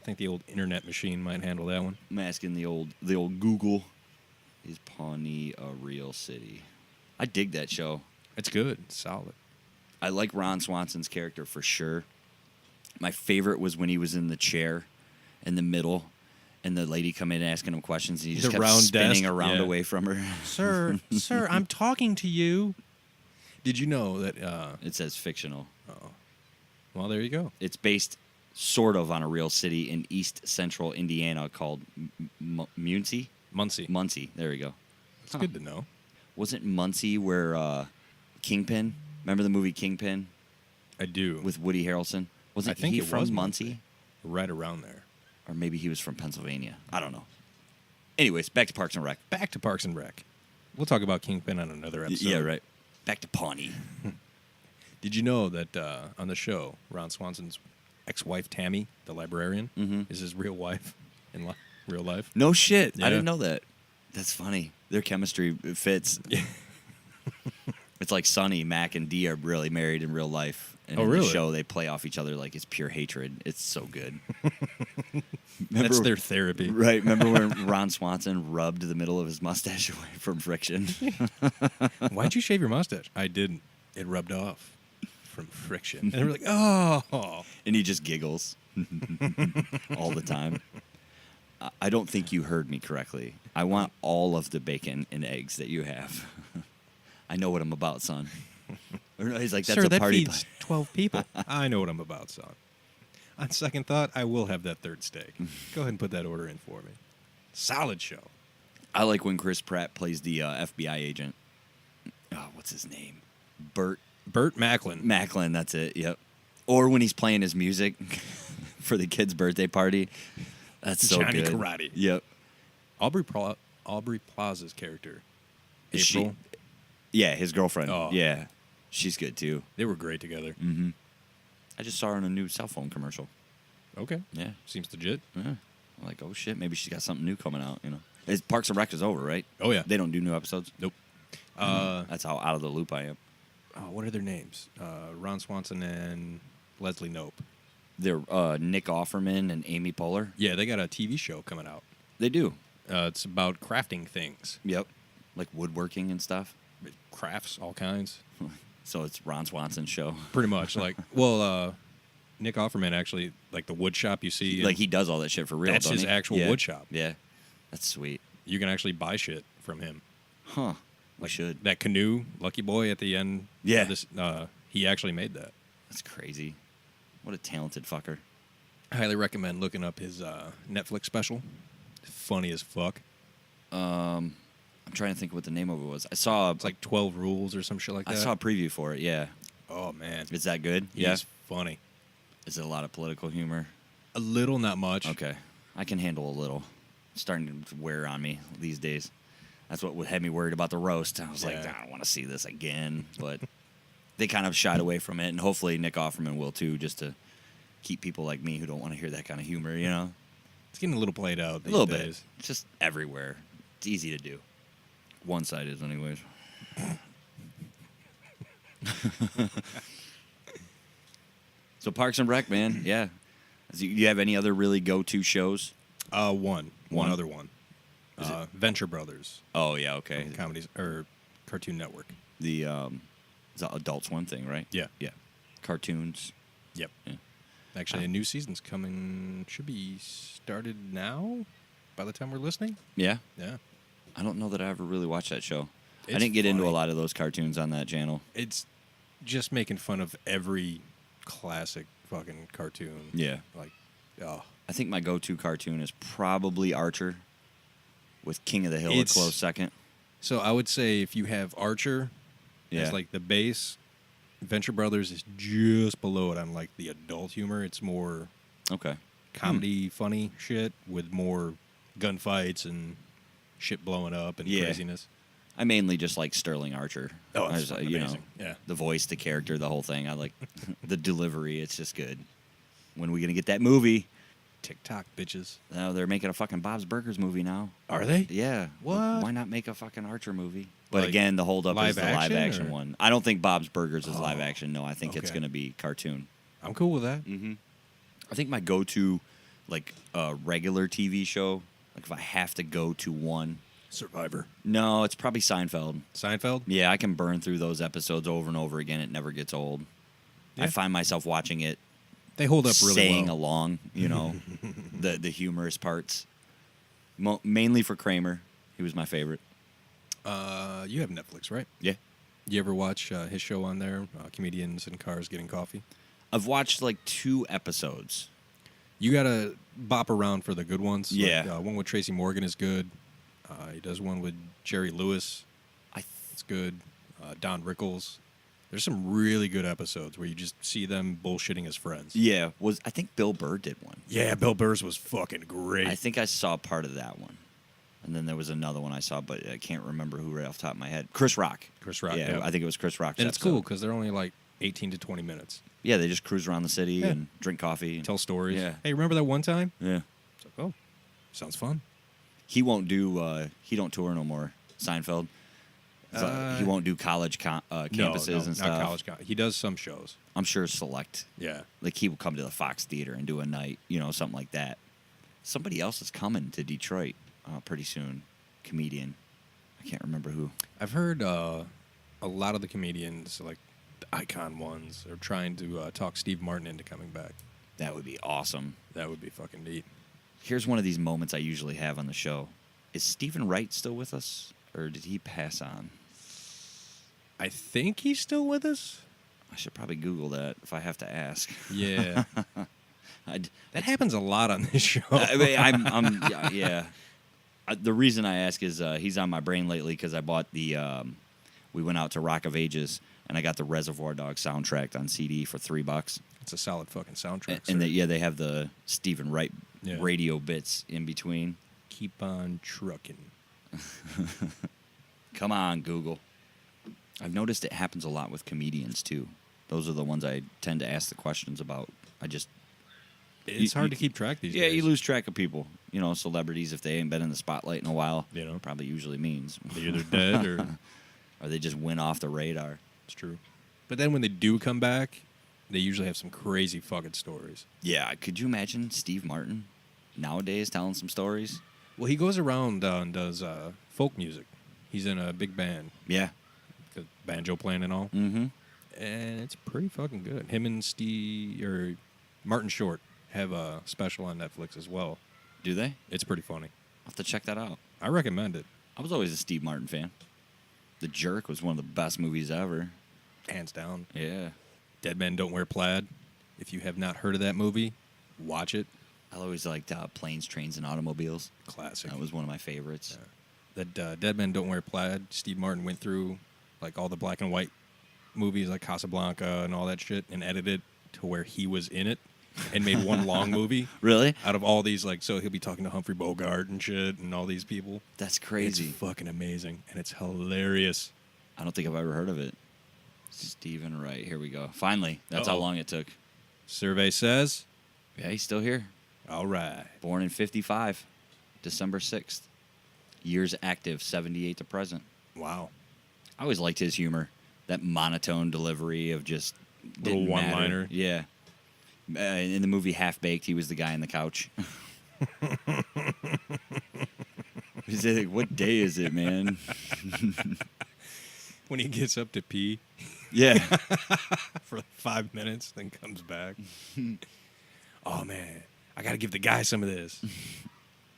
I think the old internet machine might handle that one. I'm asking the old Google. Is Pawnee a real city? I dig that show. It's good. It's solid. I like Ron Swanson's character for sure. My favorite was when he was in the chair in the middle, and the lady come in asking him questions, and he just The kept round spinning desk, around yeah. away from her. Sir, I'm talking to you. Did you know that? It says fictional. Well, there you go. It's based sort of on a real city in East Central Indiana called Muncie. Muncie. There we go. It's good to know. Wasn't Muncie where Kingpin? Remember the movie Kingpin I do. with Woody Harrelson? Wasn't I think he it from was Muncie? Right around there. Or maybe he was from Pennsylvania. I don't know. Anyways, back to Parks and Rec. Back to Parks and Rec. We'll talk about Kingpin on another episode. Yeah, right. Back to Pawnee. Did you know that on the show, Ron Swanson's ex-wife Tammy, the librarian, is his real wife in real life? No shit. Yeah. I didn't know that. That's funny. Their chemistry fits. Yeah. It's like Sonny, Mac, and Dee are really married in real life. And Oh, in really? the show, they play off each other like it's pure hatred. It's so good. That's their therapy. Right. Remember when Ron Swanson rubbed the middle of his mustache away from friction? Why'd you shave your mustache? I didn't. It rubbed off from friction. And they were like, oh. And he just giggles all the time. I don't think you heard me correctly. I want all of the bacon and eggs that you have. I know what I'm about, son. Or no, he's like, that's Sir, a that party. feeds 12 people. I know what I'm about, son. On second thought, I will have that third steak. Go ahead and put that order in for me. Solid show. I like when Chris Pratt plays the FBI agent. Oh, what's his name? Burt Macklin. Macklin, that's it, yep. Or when he's playing his music for the kid's birthday party. That's so Johnny good. Karate. Yep. Aubrey Plaza's character. Is April. Yeah, his girlfriend. Oh. Yeah. She's good, too. They were great together. Mm-hmm. I just saw her in a new cell phone commercial. Okay. Yeah. Seems legit. Yeah. I'm like, oh, shit, maybe she's got something new coming out, you know. Parks and Rec is over, right? Oh, yeah. They don't do new episodes? Nope. That's how out of the loop I am. What are their names? Ron Swanson and Leslie Knope. They're Nick Offerman and Amy Poehler. Yeah, they got a TV show coming out. They do. It's about crafting things. Yep. Like woodworking and stuff. Crafts, all kinds. So it's Ron Swanson's show. Pretty much. Like, well, Nick Offerman actually, like the wood shop you see. Like he does all that shit for real. That's doesn't his he? actual Yeah. wood shop. Yeah. That's sweet. You can actually buy shit from him. Huh. We should. That canoe, Lucky Boy at the end. Yeah. of this, he actually made that. That's crazy. What a talented fucker. I highly recommend looking up his Netflix special. Funny as fuck. I'm trying to think what the name of it was. I saw It's like 12 Rules or some shit like that. I saw a preview for it, yeah. Oh, man. Is that good? He's funny. Is it a lot of political humor? A little, not much. Okay. I can handle a little. It's starting to wear on me these days. That's what had me worried about the roast. I was like, Yeah. I don't want to see this again. But they kind of shied away from it. And hopefully Nick Offerman will, too, just to keep people like me who don't want to hear that kind of humor, you know? It's getting a little played out A these little days. bit. It's just everywhere. It's easy to do. One side is, anyways. So Parks and Rec, man. Yeah. Do you have any other really go-to shows? One One? other one. Is it- Venture Brothers. Oh, yeah, okay. Comedies or Cartoon Network. The it's an Adult Swim thing, right? Yeah. Yeah. Cartoons. Yep. Yeah. Actually, a new season's coming. Should be started now. By the time we're listening. Yeah. Yeah. I don't know that I ever really watched that show. I It's didn't get into a funny. lot of those cartoons on that channel. It's just making fun of every classic fucking cartoon. Yeah. Like, oh. I think my go-to cartoon is probably Archer, with King of the Hill a It's- close second. So I would say if you have Archer Yeah. as like the base, Venture Brothers is just below it on like the adult humor. It's more Okay. comedy, funny shit with more gunfights and shit blowing up and Yeah. craziness. I mainly just like Sterling Archer. Oh, I it's just, fucking you know, amazing. Yeah. the voice, the character, the whole thing. I like the delivery. It's just good. When are we gonna get that movie? TikTok, bitches. No, they're making a fucking Bob's Burgers movie now. Are they? Yeah. What? Why not make a fucking Archer movie? But Like again, the holdup is live the live action, action or- one. I don't think Bob's Burgers is live Oh, action. No, I think it's okay. going to be cartoon. I'm cool with that. Mm-hmm. I think my go-to, like, regular TV show, like if I have to go to one, Survivor. no, it's probably Seinfeld. Seinfeld? Yeah, I can burn through those episodes over and over again. It never gets old. Yeah. I find myself watching it, They hold up really saying well. along, you know, the humorous parts. Mainly for Kramer. He was my favorite. You have Netflix, right? Yeah. You ever watch his show on there, Comedians in Cars Getting Coffee? I've watched like 2 episodes. You gotta bop around for the good ones. Yeah. Like, one with Tracy Morgan is good. He does one with Jerry Lewis. It's good. Don Rickles. There's some really good episodes where you just see them bullshitting as friends. Yeah, I think Bill Burr did one. Yeah, Bill Burr's was fucking great. I think I saw part of that one. And then there was another one I saw, but I can't remember who right off the top of my head. Chris Rock. Chris Rock, Yeah, yeah. I think it was Chris Rock's and it's episode. cool because they're only like 18 to 20 minutes. Yeah, they just cruise around the city Yeah. and drink coffee. Tell stories. Yeah. Hey, remember that one time? Yeah. It's like, oh, sounds fun. He won't do, he don't tour no more, Seinfeld. He won't do college campuses no, and stuff. Not college. He does some shows. I'm sure select. Yeah. Like he will come to the Fox Theater and do a night, you know, something like that. Somebody else is coming to Detroit pretty soon. Comedian. I can't remember who. I've heard a lot of the comedians, like the icon ones, are trying to talk Steve Martin into coming back. That would be awesome. That would be fucking neat. Here's one of these moments I usually have on the show. Is Stephen Wright still with us, or did he pass on? I think he's still with us. I should probably Google that if I have to ask. Yeah. I'd- That happens a lot on this show. I mean, I'm yeah. The reason I ask is he's on my brain lately because I bought the. We went out to Rock of Ages and I got the Reservoir Dogs soundtrack on CD for $3. It's a solid fucking soundtrack. And sir. they have the Stephen Wright Yeah. radio bits in between. Keep on trucking. Come on, Google. I've noticed it happens a lot with comedians too. Those are the ones I tend to ask the questions about. It's hard to keep track these days. Yeah, you lose track of people. You know, celebrities, if they ain't been in the spotlight in a while, You know. probably usually means. They're either dead or Or they just went off the radar. it's true. But then when they do come back, they usually have some crazy fucking stories. Yeah, could you imagine Steve Martin nowadays telling some stories? Well, he goes around and does folk music. He's in a big band, Yeah. the banjo playing and all, Mm-hmm. and it's pretty fucking good. Him and Martin Short have a special on Netflix as well. Do they? It's pretty funny. I'll have to check that out. I recommend it, I was always a Steve Martin fan. The Jerk was one of the best movies ever. hands down. Yeah. Dead Men Don't Wear Plaid. If you have not heard of that movie, watch it. I always liked Planes, Trains, and Automobiles. Classic. That was one of my favorites. That Dead Men Don't Wear Plaid. Steve Martin went through like all the black and white movies like Casablanca and all that shit and edited to where he was in it and made one long movie Really? out of all these, like, so he'll be talking to Humphrey Bogart and shit and all these people. That's crazy. It's fucking amazing and it's hilarious. I don't think I've ever heard of it. Stephen Wright. Here we go. Finally. That's how Uh-oh. long it took. Survey says, Yeah, he's still here. all right. Born in 55, December 6th. Years active, 78 to present. Wow. I always liked his humor. That monotone delivery of just Little didn't matter. one-liner. Yeah. In the movie Half Baked, he was the guy on the couch. He's like, what day is it, man? When he gets up to pee Yeah. for 5 minutes, then comes back. Oh, man, I got to give the guy some of this.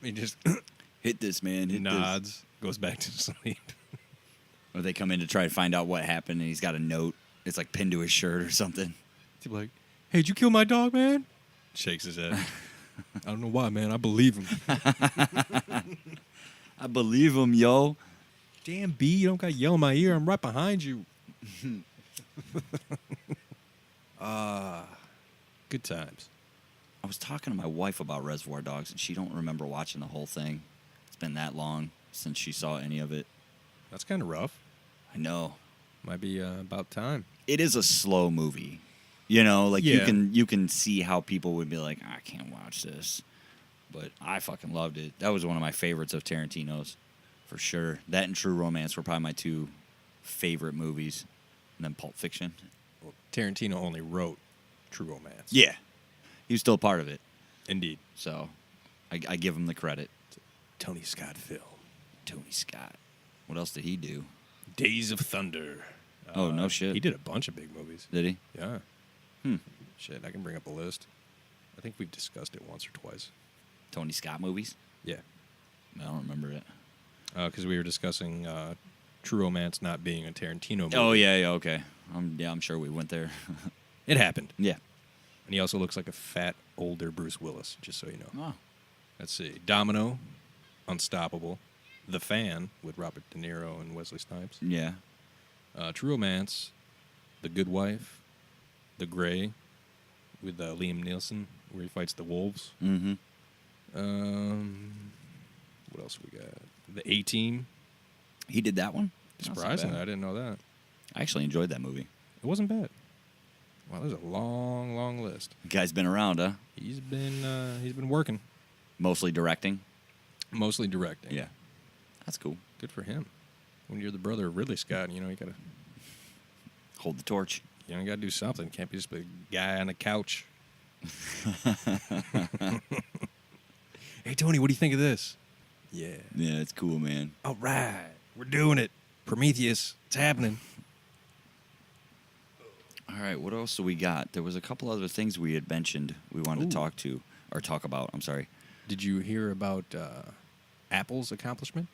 He just Hit this, man. Hit this. nods, goes back to sleep. Or they come in to try to find out what happened, and he's got a note. It's like pinned to his shirt or something. He's like, hey, did you kill my dog, man? Shakes his head. I don't know why, man. I believe him. I believe him, yo. Damn, B, you don't got to yell in my ear. I'm right behind you. Good times. I was talking to my wife about Reservoir Dogs, and she don't remember watching the whole thing. It's been that long since she saw any of it. That's kind of rough. I know. Might be about time. It is a slow movie. You know, like Yeah. you can see how people would be like, I can't watch this. But I fucking loved it. That was one of my favorites of Tarantino's, for sure. That and True Romance were probably my two favorite movies. And then Pulp Fiction. Well, Tarantino only wrote True Romance. Yeah. He was still a part of it. Indeed. So I give him the credit. Tony Scott film. Tony Scott. What else did he do? Days of Thunder. Oh, no shit. He did a bunch of big movies. Did he? Yeah. Hmm. Shit, I can bring up a list. I think we've discussed it once or twice. Tony Scott movies? Yeah. I don't remember it. Because we were discussing True Romance not being a Tarantino movie. Oh, yeah, okay. I'm sure we went there. It happened. Yeah. And he also looks like a fat, older Bruce Willis, just so you know. Oh. Let's see. Domino, Unstoppable, The Fan with Robert De Niro and Wesley Snipes. Yeah. True Romance, The Good Wife, The Gray with Liam Neeson, where he fights the wolves. Mm-hmm. What else we got? The A-Team. He did that one? Surprisingly, Not I so bad. didn't know that. I actually enjoyed that movie. It wasn't bad. Wow, there's a long, long list. The guy's been around, huh? He's been working, Mostly directing. mostly directing. Yeah. That's cool. Good for him. When you're the brother of Ridley Scott, you gotta Hold the torch. gotta do something. Can't be just a guy on the couch. Hey Tony, what do you think of this? Yeah. Yeah, it's cool, man. All right, we're doing it. Prometheus, it's happening. All right, what else do we got? There was a couple other things we had mentioned we wanted to talk about. I'm sorry. Did you hear about Apple's accomplishment?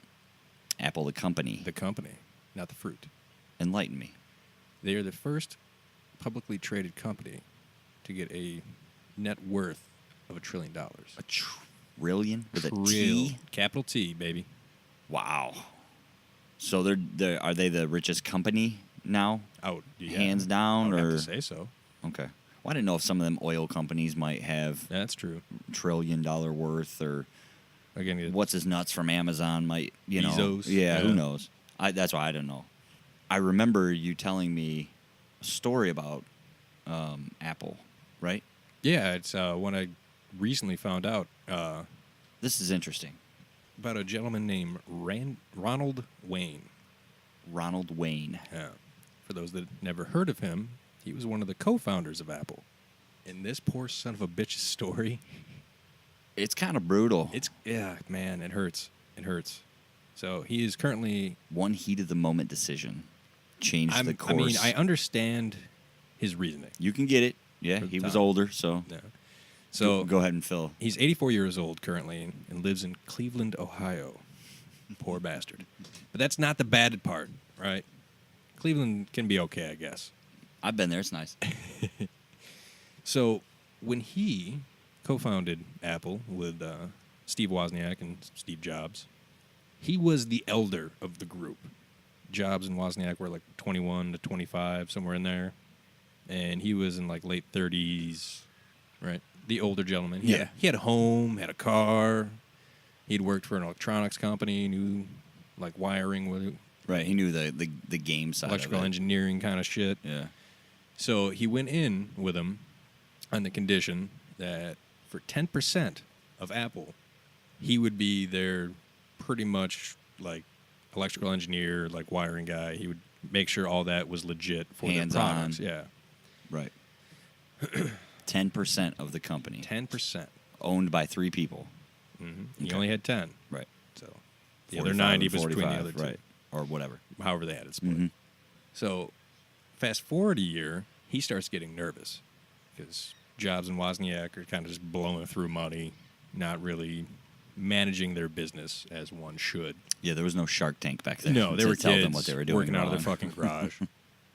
Apple, the company. The company, not the fruit. Enlighten me. They are the first publicly traded company to get a net worth of $1 trillion. A trillion with a T? Capital T, baby. Wow. So are they the richest company now? Oh, yeah. Hands down, I would or have to say so. Okay. Well, I didn't know if some of them oil companies might have That's true. $1 trillion worth, or Again, what's his nuts from Amazon might, Bezos. Yeah, who Yeah. knows? That's why I didn't know. I remember you telling me a story about Apple, right? Yeah, it's when I recently found out This is interesting. about a gentleman named Ronald Wayne. Ronald Wayne. Yeah. For those that never heard of him, he was one of the co-founders of Apple. And this poor son of a bitch's story, It's kind of brutal. yeah, man, it hurts. It hurts. So he is currently. One heat of the moment decision changed the course. I understand his reasoning. You can get it. Yeah, For the he was time. older, so Yeah. So go ahead and fill. he's 84 years old currently and lives in Cleveland, Ohio. Poor bastard. But that's not the bad part, right? Cleveland can be okay, I guess. I've been there. It's nice. So when he co-founded Apple with Steve Wozniak and Steve Jobs, he was the elder of the group. Jobs and Wozniak were like 21 to 25, somewhere in there. And he was in like late 30s, right? The older gentleman. Yeah. He had a home, had a car. He'd worked for an electronics company, knew like wiring with Right. He knew the game side electrical of it. engineering kind of shit. Yeah. So he went in with him on the condition that for 10% of Apple, he would be their pretty much like electrical engineer, like wiring guy. He would make sure all that was legit for Hands their on. products. Yeah. Right. 10% of the company 10%. owned by 3 people. He Okay. only had 10. Right. So the other 45 90 and was between the 45, other two. right, or whatever. However they had it split. Mhm. So fast forward a year, he starts getting nervous because Jobs and Wozniak are kind of just blowing through money, not really managing their business as one should. Yeah, there was no Shark Tank back then. No, they to were tell kids them what they were doing working out of their wrong. fucking garage.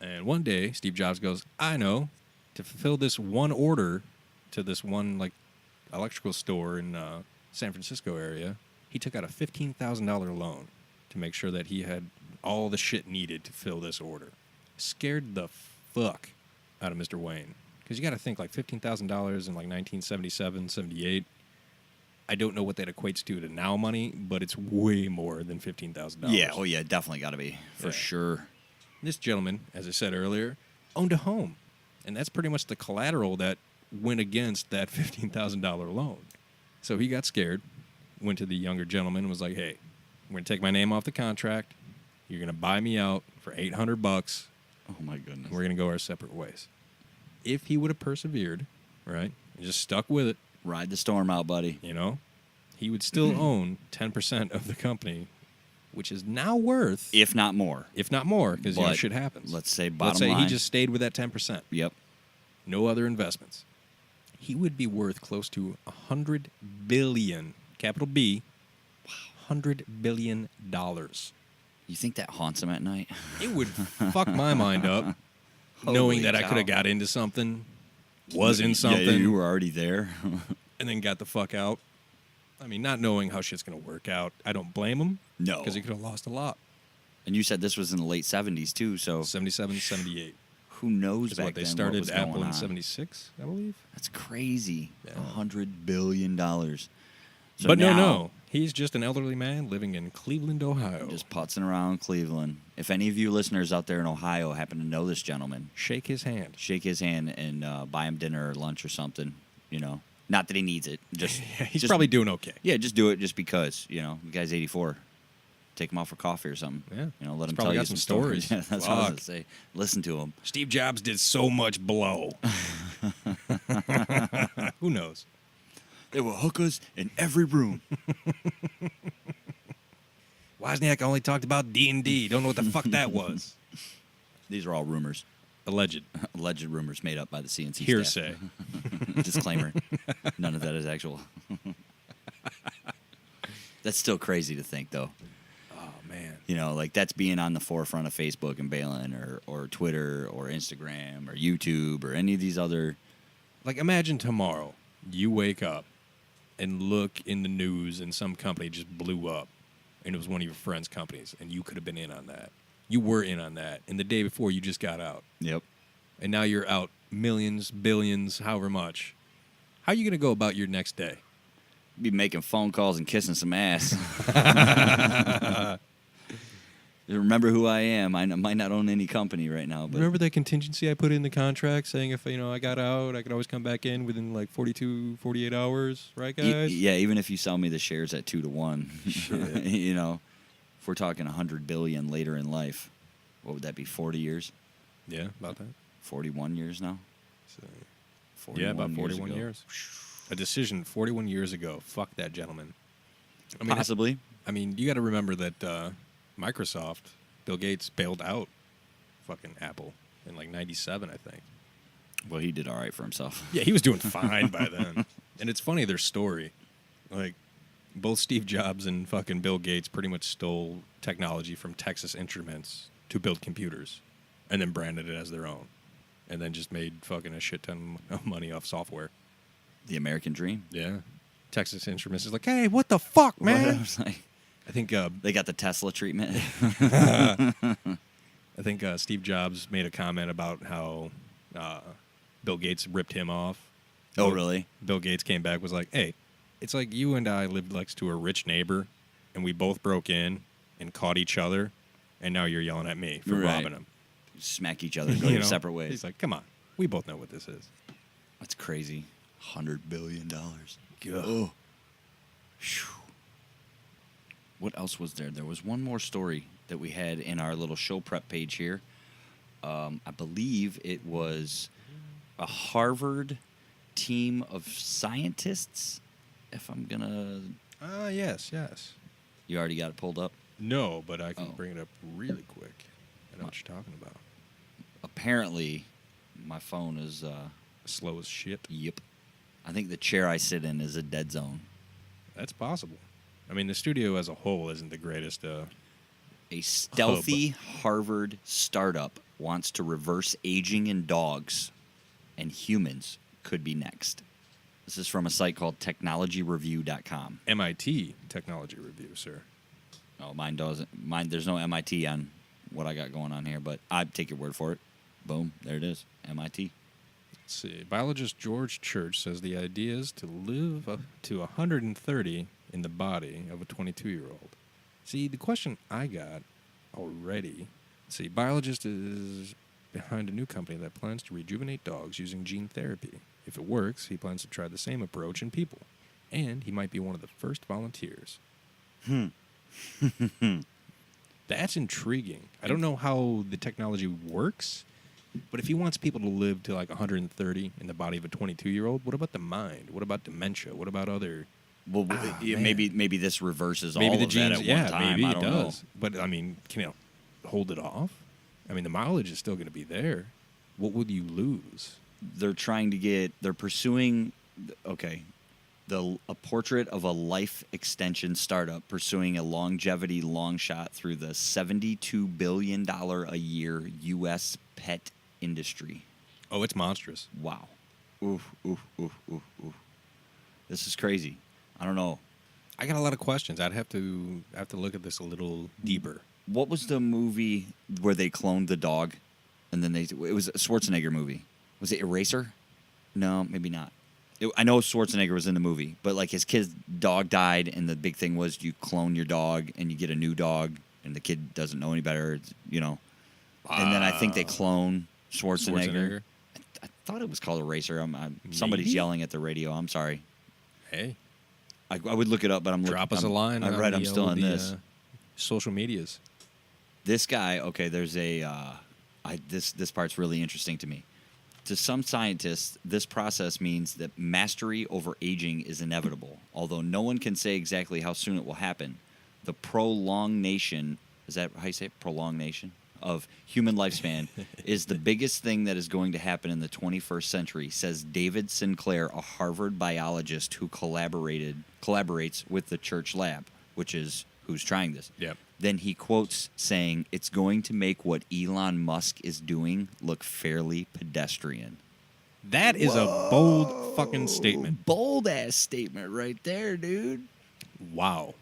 And one day, Steve Jobs goes, I know, to fulfill this one order to this one like electrical store in San Francisco area, he took out a $15,000 loan to make sure that he had all the shit needed to fill this order. Scared the fuck out of Mr. Wayne. Because you got to think like $15,000 in like 1977, 78. I don't know what that equates to now money, but it's way more than $15,000. Yeah, oh yeah, definitely got to be, for Yeah. sure. This gentleman, as I said earlier, owned a home. And that's pretty much the collateral that went against that $15,000 loan. So he got scared, went to the younger gentleman and was like, hey, I'm going to take my name off the contract. You're going to buy me out for $800. Oh my goodness. And we're going to go our separate ways. If he would have persevered, right, and just stuck with it, Ride the storm out, buddy. you know, he would still own 10% of the company, which is now worth, If not more. if not more, because But shit happens. Let's say Let's bottom say line. he just stayed with that 10%. Yep. No other investments. He would be worth close to $100 billion, capital B, $100 billion. You think that haunts him at night? It would fuck my mind up, knowing Holy that I cow. could have got into something, was in Yeah, something, you were already there. and then got the fuck out. I mean, not knowing how shit's going to work out, I don't blame him. No. Because he could have lost a lot. And you said this was in the late 70s, too, so 77, 78. who knows Is back what they then started what was Apple going in on. 76, I believe. That's crazy. Yeah. $100 billion. So But now, no. He's just an elderly man living in Cleveland, Ohio. Just putzing around Cleveland. If any of you listeners out there in Ohio happen to know this gentleman, shake his hand. shake his hand and buy him dinner or lunch or something, you know. Not that he needs it. Just He's just- probably doing okay. Yeah, just do it just because, you know. The guy's 84. Take him out for coffee or something. Yeah. You know, let He's him probably tell you got some some stories. stories. Yeah, that's what I was Fuck. going to say. Listen to him. Steve Jobs did so much blow. Who knows? There were hookers in every room. Wozniak only talked about D&D. Don't know what the fuck that was. These are all rumors. Alleged. Alleged rumors made up by the CNC Hearsay. staff. Disclaimer. None of that is actual. That's still crazy to think, though. Oh, man. You know, like that's being on the forefront of Facebook and Balin or Twitter or Instagram or YouTube or any of these other. Like, imagine tomorrow you wake up and look in the news and some company just blew up and it was one of your friends' companies and you could have been in on that. You were in on that. And the day before you just got out. Yep. And now you're out millions, billions, however much. How are you going to go about your next day? Be making phone calls and kissing some ass. Remember who I am. I might not own any company right now, but Remember that contingency I put in the contract saying if I got out, I could always come back in within like 48 hours, right, guys? yeah, even if you sell me the shares at 2 to 1, Shit. you know, if we're talking 100 billion later in life, what would that be? 40 years? Yeah, about that. 41 years now? So, 41 yeah, about 41 ago. years. A decision 41 years ago. Fuck that gentleman. Possibly. I mean, you got to remember that Microsoft, Bill Gates bailed out fucking Apple in like 97, I think. Well, he did all right for himself. Yeah, he was doing fine by then. And it's funny, their story. Like, both Steve Jobs and fucking Bill Gates pretty much stole technology from Texas Instruments to build computers and then branded it as their own. And then just made fucking a shit ton of money off software. The American dream. Yeah. Texas Instruments is like, hey, what the fuck, What? I man? was like, I think they got the Tesla treatment. I think Steve Jobs made a comment about how Bill Gates ripped him off. Oh, really? Bill Gates came back, was like, hey, it's like you and I lived next to a rich neighbor, and we both broke in and caught each other, and now you're yelling at me for Right. robbing him. Smack each other, go You your know? separate ways. He's like, come on. We both know what this is. That's crazy. $100 billion. Ugh. Oh. Phew. What else was there? There was one more story that we had in our little show prep page here. I believe it was a Harvard team of scientists. If I'm going to... Yes. You already got it pulled up? No, but I can Oh. bring it up really quick. I know what you're talking about. Apparently, my phone is... Slow as shit. Yep. I think the chair I sit in is a dead zone. That's possible. I mean, the studio as a whole isn't the greatest. A stealthy Harvard startup wants to reverse aging in dogs, and humans could be next. This is from a site called technologyreview.com. MIT Technology Review, sir. Oh, mine doesn't. Mine, there's no MIT on what I got going on here, but I'd take your word for it. Boom, there it is, MIT. Let's see. Biologist George Church says the idea is to live up to 130 in the body of a 22-year-old. See, the question I got already. Let's see. Biologist is behind a new company that plans to rejuvenate dogs using gene therapy. If it works, he plans to try the same approach in people. And he might be one of the first volunteers. That's intriguing. I don't know how the technology works, but if he wants people to live to like 130 in the body of a 22-year-old, what about the mind? What about dementia? What about other... Well, man. maybe this reverses Maybe all the of genes, that at one time. maybe I it don't does. know. But I mean, can you hold it off? I mean, the mileage is still going to be there. What would you lose? They're pursuing, a portrait of a life extension startup pursuing a longevity long shot through the $72 billion a year U.S. pet industry. Oh, it's monstrous. Wow. Oof. This is crazy. I don't know. I got a lot of questions. I'd have to look at this a little deeper. What was the movie where they cloned the dog? And then it was a Schwarzenegger movie. Was it Eraser? No, maybe not. I know Schwarzenegger was in the movie, but like his kid's dog died, and the big thing was you clone your dog and you get a new dog, and the kid doesn't know any better, you know. And then I think they clone Schwarzenegger. I thought it was called Eraser. Somebody's Maybe? yelling at the radio. I'm sorry. Hey, I would look it up, but drop us a line. I'm right. I'm still on this. Social medias. This guy. Okay, there's this part's really interesting to me. To some scientists, this process means that mastery over aging is inevitable. Although no one can say exactly how soon it will happen, the prolongation, is that how you say it? Prolongation of human lifespan is the biggest thing that is going to happen in the 21st century, says David Sinclair, a Harvard biologist who collaborates with the Church Lab. which is who's trying this. Yep. Then he quotes saying, "It's going to make what Elon Musk is doing look fairly pedestrian." That is a bold fucking statement. Bold ass statement right there, dude. Wow.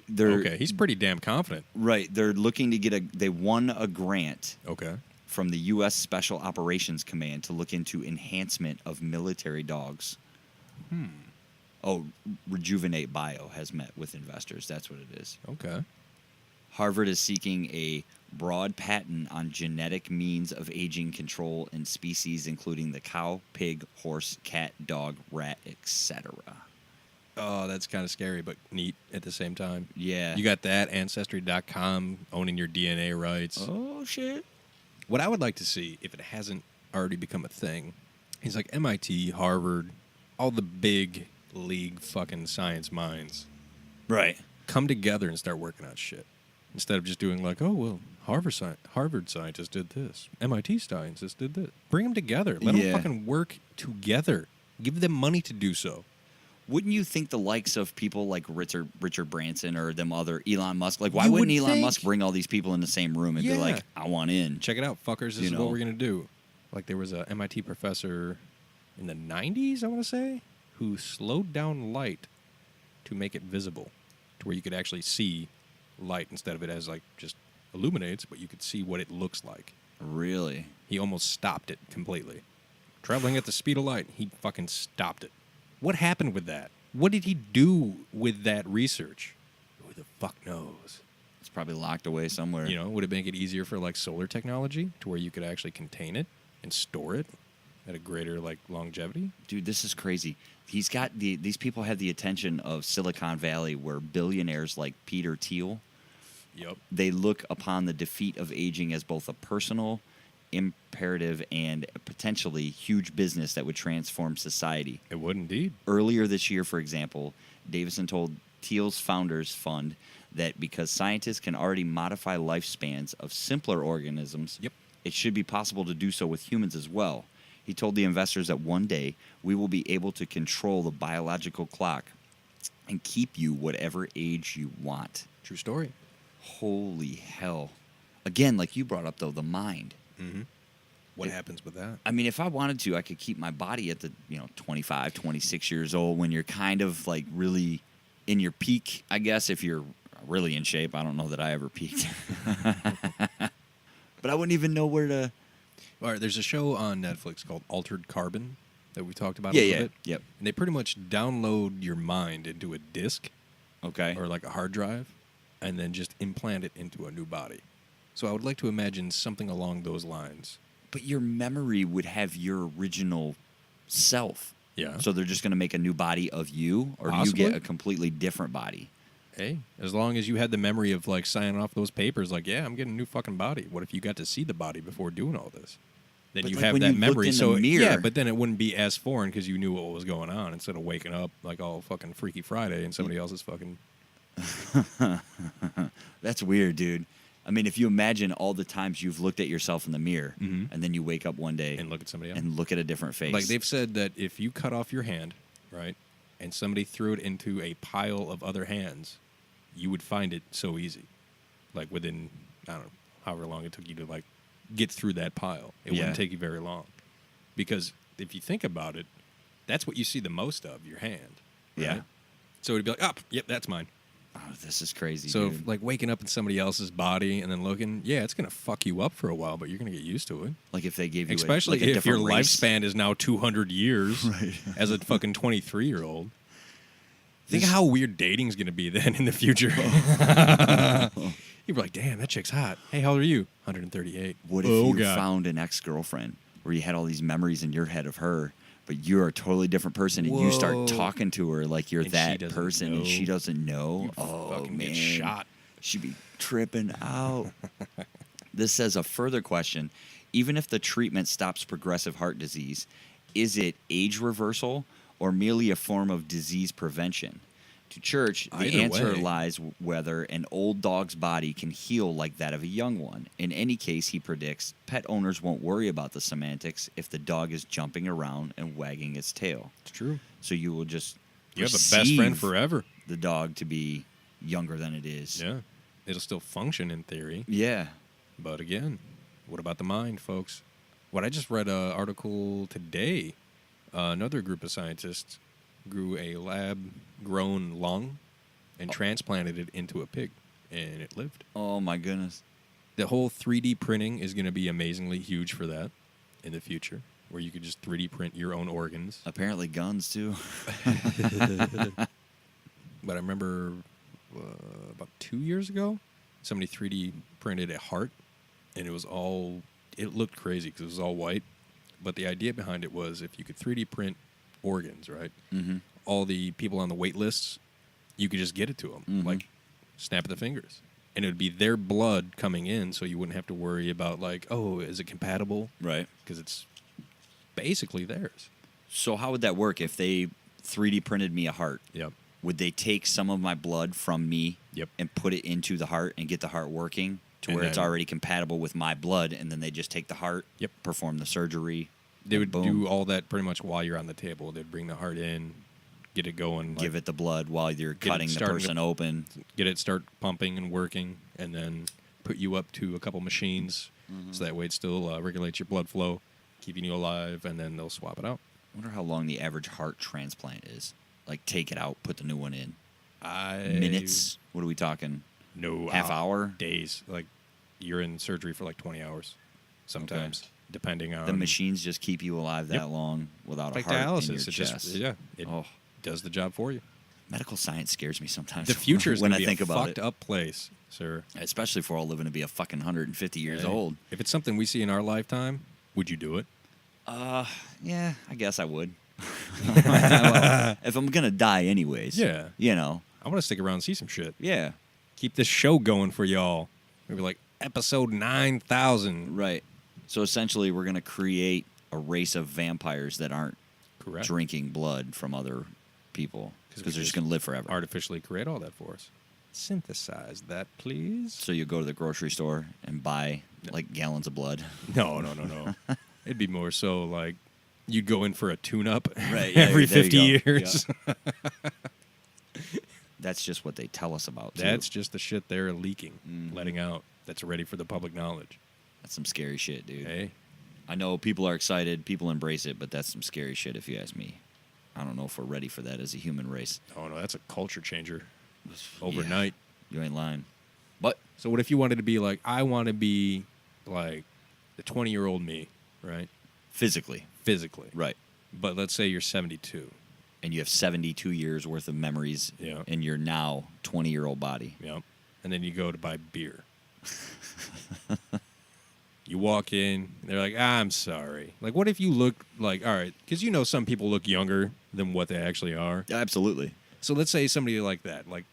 They're Okay, he's pretty damn confident. right. They're looking to they won a grant Okay. from the U.S. Special Operations Command to look into enhancement of military dogs. Oh, Rejuvenate Bio has met with investors. That's what it is. Okay. Harvard is seeking a broad patent on genetic means of aging control in species including the cow, pig, horse, cat, dog, rat, etc. Oh, that's kind of scary, but neat at the same time. Yeah. You got that, Ancestry.com owning your DNA rights. Oh, shit. What I would like to see, if it hasn't already become a thing, is like MIT, Harvard, all the big league fucking science minds Right. come together and start working on shit. Instead of just doing like, oh, well, Harvard scientists did this. MIT scientists did this. Bring them together. Let them Yeah. fucking work together. Give them money to do so. Wouldn't you think the likes of people like Richard Branson or them other Elon Musk, like why You wouldn't would Elon think. Musk bring all these people in the same room and be Yeah. like, I want in? Check it out, fuckers. This You is know. what we're going to do. Like there was a MIT professor in the 90s, I want to say, who slowed down light to make it visible to where you could actually see light instead of it as like just illuminates, but you could see what it looks like. Really? He almost stopped it completely. Traveling at the speed of light, he fucking stopped it. What happened with that? What did he do with that research? Who the fuck knows? It's probably locked away somewhere. You know, would it make it easier for like solar technology to where you could actually contain it and store it at a greater like longevity? Dude, this is crazy. He's got these people have the attention of Silicon Valley, where billionaires like Peter Thiel, Yep. they look upon the defeat of aging as both a personal imperative and potentially huge business that would transform society. It would indeed. Earlier this year, for example, Davison told Thiel's Founders Fund that because scientists can already modify lifespans of simpler organisms, Yep. it should be possible to do so with humans as well. He told the investors that one day we will be able to control the biological clock and keep you whatever age you want. True story. Holy hell. Again, like you brought up, though, the mind. Mm-hmm. What happens with that? I mean, if I wanted to, I could keep my body at the, 25, 26 years old when you're kind of like really in your peak, I guess, if you're really in shape. I don't know that I ever peaked. But I wouldn't even know where to... All right, there's a show on Netflix called Altered Carbon that we talked about a little bit. Yep. And they pretty much download your mind into a disc Okay. or like a hard drive and then just implant it into a new body. So I would like to imagine something along those lines. But your memory would have your original self. Yeah. So they're just going to make a new body of you, or do you Possibly. get a completely different body? Hey, as long as you had the memory of like signing off those papers, like, yeah, I'm getting a new fucking body. What if you got to see the body before doing all this? Then But you like have when that you looked memory. in the So mirror- yeah, but then it wouldn't be as foreign because you knew what was going on instead of waking up like all fucking Freaky Friday and somebody else's fucking. That's weird, dude. I mean, if you imagine all the times you've looked at yourself in the mirror, Mhm. and then you wake up one day And look at somebody else. and look at a different face. Like they've said that if you cut off your hand, right, and somebody threw it into a pile of other hands, you would find it so easy. Like within, I don't know, however long it took you to like get through that pile. It Yeah. wouldn't take you very long. Because if you think about it, that's what you see the most of, your hand. Yeah. Right? So it'd be like, oh, yep, that's mine. Oh, this is crazy, So dude. if, like waking up in somebody else's body and then looking, yeah, it's going to fuck you up for a while, but you're going to get used to it. Like if they gave you Especially a if your different race. lifespan is now 200 years as a fucking 23-year-old. Think of how weird dating's going to be then in the future. You'd be like, damn, that chick's hot. Hey, how old are you? 138. What if Oh, you God. found an ex-girlfriend where you had all these memories in your head of her, but you're a totally different person, and you Whoa. start talking to her like you're And she that doesn't person, and know. she doesn't know? You'd Oh, fucking man. get shot. She'd be tripping out. This says a further question. Even if the treatment stops progressive heart disease, is it age reversal or merely a form of disease prevention? To Church, the Either answer way. lies whether an old dog's body can heal like that of a young one. In any case, he predicts, pet owners won't worry about the semantics if the dog is jumping around and wagging its tail. It's true. So you will just You have a best friend perceive forever. the dog to be younger than it is. Yeah. It'll still function in theory. Yeah. But again, what about the mind, folks? What I just read an article today, another group of scientists grew a lab-grown lung and transplanted it into a pig, and it lived. Oh, my goodness. The whole 3D printing is going to be amazingly huge for that in the future, where you could just 3D print your own organs. Apparently guns, too. But I remember about 2 years ago, somebody 3D printed a heart, and it looked crazy because it was all white. But the idea behind it was if you could 3D print organs, right? Mm-hmm. All the people on the wait lists, you could just get it to them, Mm-hmm. like snap of the fingers. And it would be their blood coming in, so you wouldn't have to worry about, like, oh, is it compatible? Right. Because it's basically theirs. So how would that work if they 3D printed me a heart? Yep. Would they take some of my blood from me Yep. and put it into the heart and get the heart working to And where it's then- already compatible with my blood, and then they just take the heart, Yep. perform the surgery, They would boom. do all that pretty much while you're on the table. They'd bring the heart in, get it going, give it the blood while you're it cutting the starting to- person open. get it start pumping and working, and then put you up to a couple machines, so that way it still regulates your blood flow, keeping you alive, and then they'll swap it out. I wonder how long the average heart transplant is. Like, take it out, put the new one in. I Minutes? What are we talking? No, Half hour? days. Like you're in surgery for like 20 hours, sometimes, depending on The machines just keep you alive that Yep. long without like a heart dialysis. in your It chest. just it Oh. does the job for you. Medical science scares me sometimes. The future is when going I to be think a about fucked it. up place, sir. Especially if we're all living to be a fucking 150 years Hey, old. If it's something we see in our lifetime, would you do it? Yeah, I guess I would. Well, if I'm gonna die anyways. Yeah. You know. I want to stick around and see some shit. Yeah. Keep this show going for y'all. Maybe like episode 9,000. Right. So essentially, we're gonna create a race of vampires that aren't Correct. drinking blood from other people we because they're just just gonna live forever. Artificially create all that for us. Synthesize that, please. So you go to the grocery store and buy like gallons of blood. No. It'd be more so like you'd go in for a tune-up Right, yeah, every there 50 you go. years. That's just what they tell us about. Too. That's just the shit they're leaking, Mhm. letting out. That's ready for the public knowledge. That's some scary shit, dude. Hey, I know people are excited, people embrace it, but that's some scary shit if you ask me. I don't know if we're ready for that as a human race. oh no, that's a culture changer overnight. You ain't lying. But So what if you wanted to be like, I want to be like the 20-year-old me, right? physically, Physically. right. But let's say you're 72. And you have 72 years worth of memories Yeah. in your now 20-year-old body. Yep. And then you go to buy beer. You walk in, they're like, I'm sorry. Like, what if you look like, all right, because you know some people look younger than what they actually are. Absolutely. So let's say somebody like that, like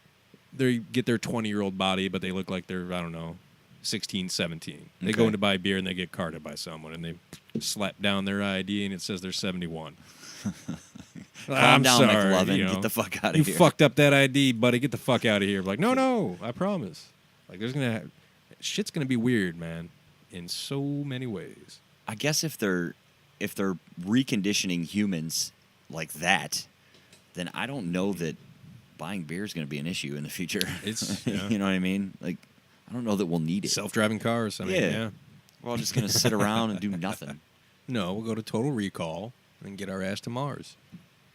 they get their 20-year-old body, but they look like they're, I don't know, 16, 17. They go Okay. in to buy beer and they get carded by someone and they slap down their ID and it says they're 71. Calm down, sorry, McLovin. you know. Get the fuck out You of here. fucked up that ID, buddy. Get the fuck out of here. Like, no, I promise. Like, shit's gonna be weird, man, in so many ways. I guess if they're reconditioning humans like that, then I don't know that buying beer is going to be an issue in the future. It's yeah. You know what I mean? Like, I don't know that we'll need it. Self-driving cars. I mean, yeah. We're all just going to sit around and do nothing. No, we'll go to Total Recall and get our ass to Mars.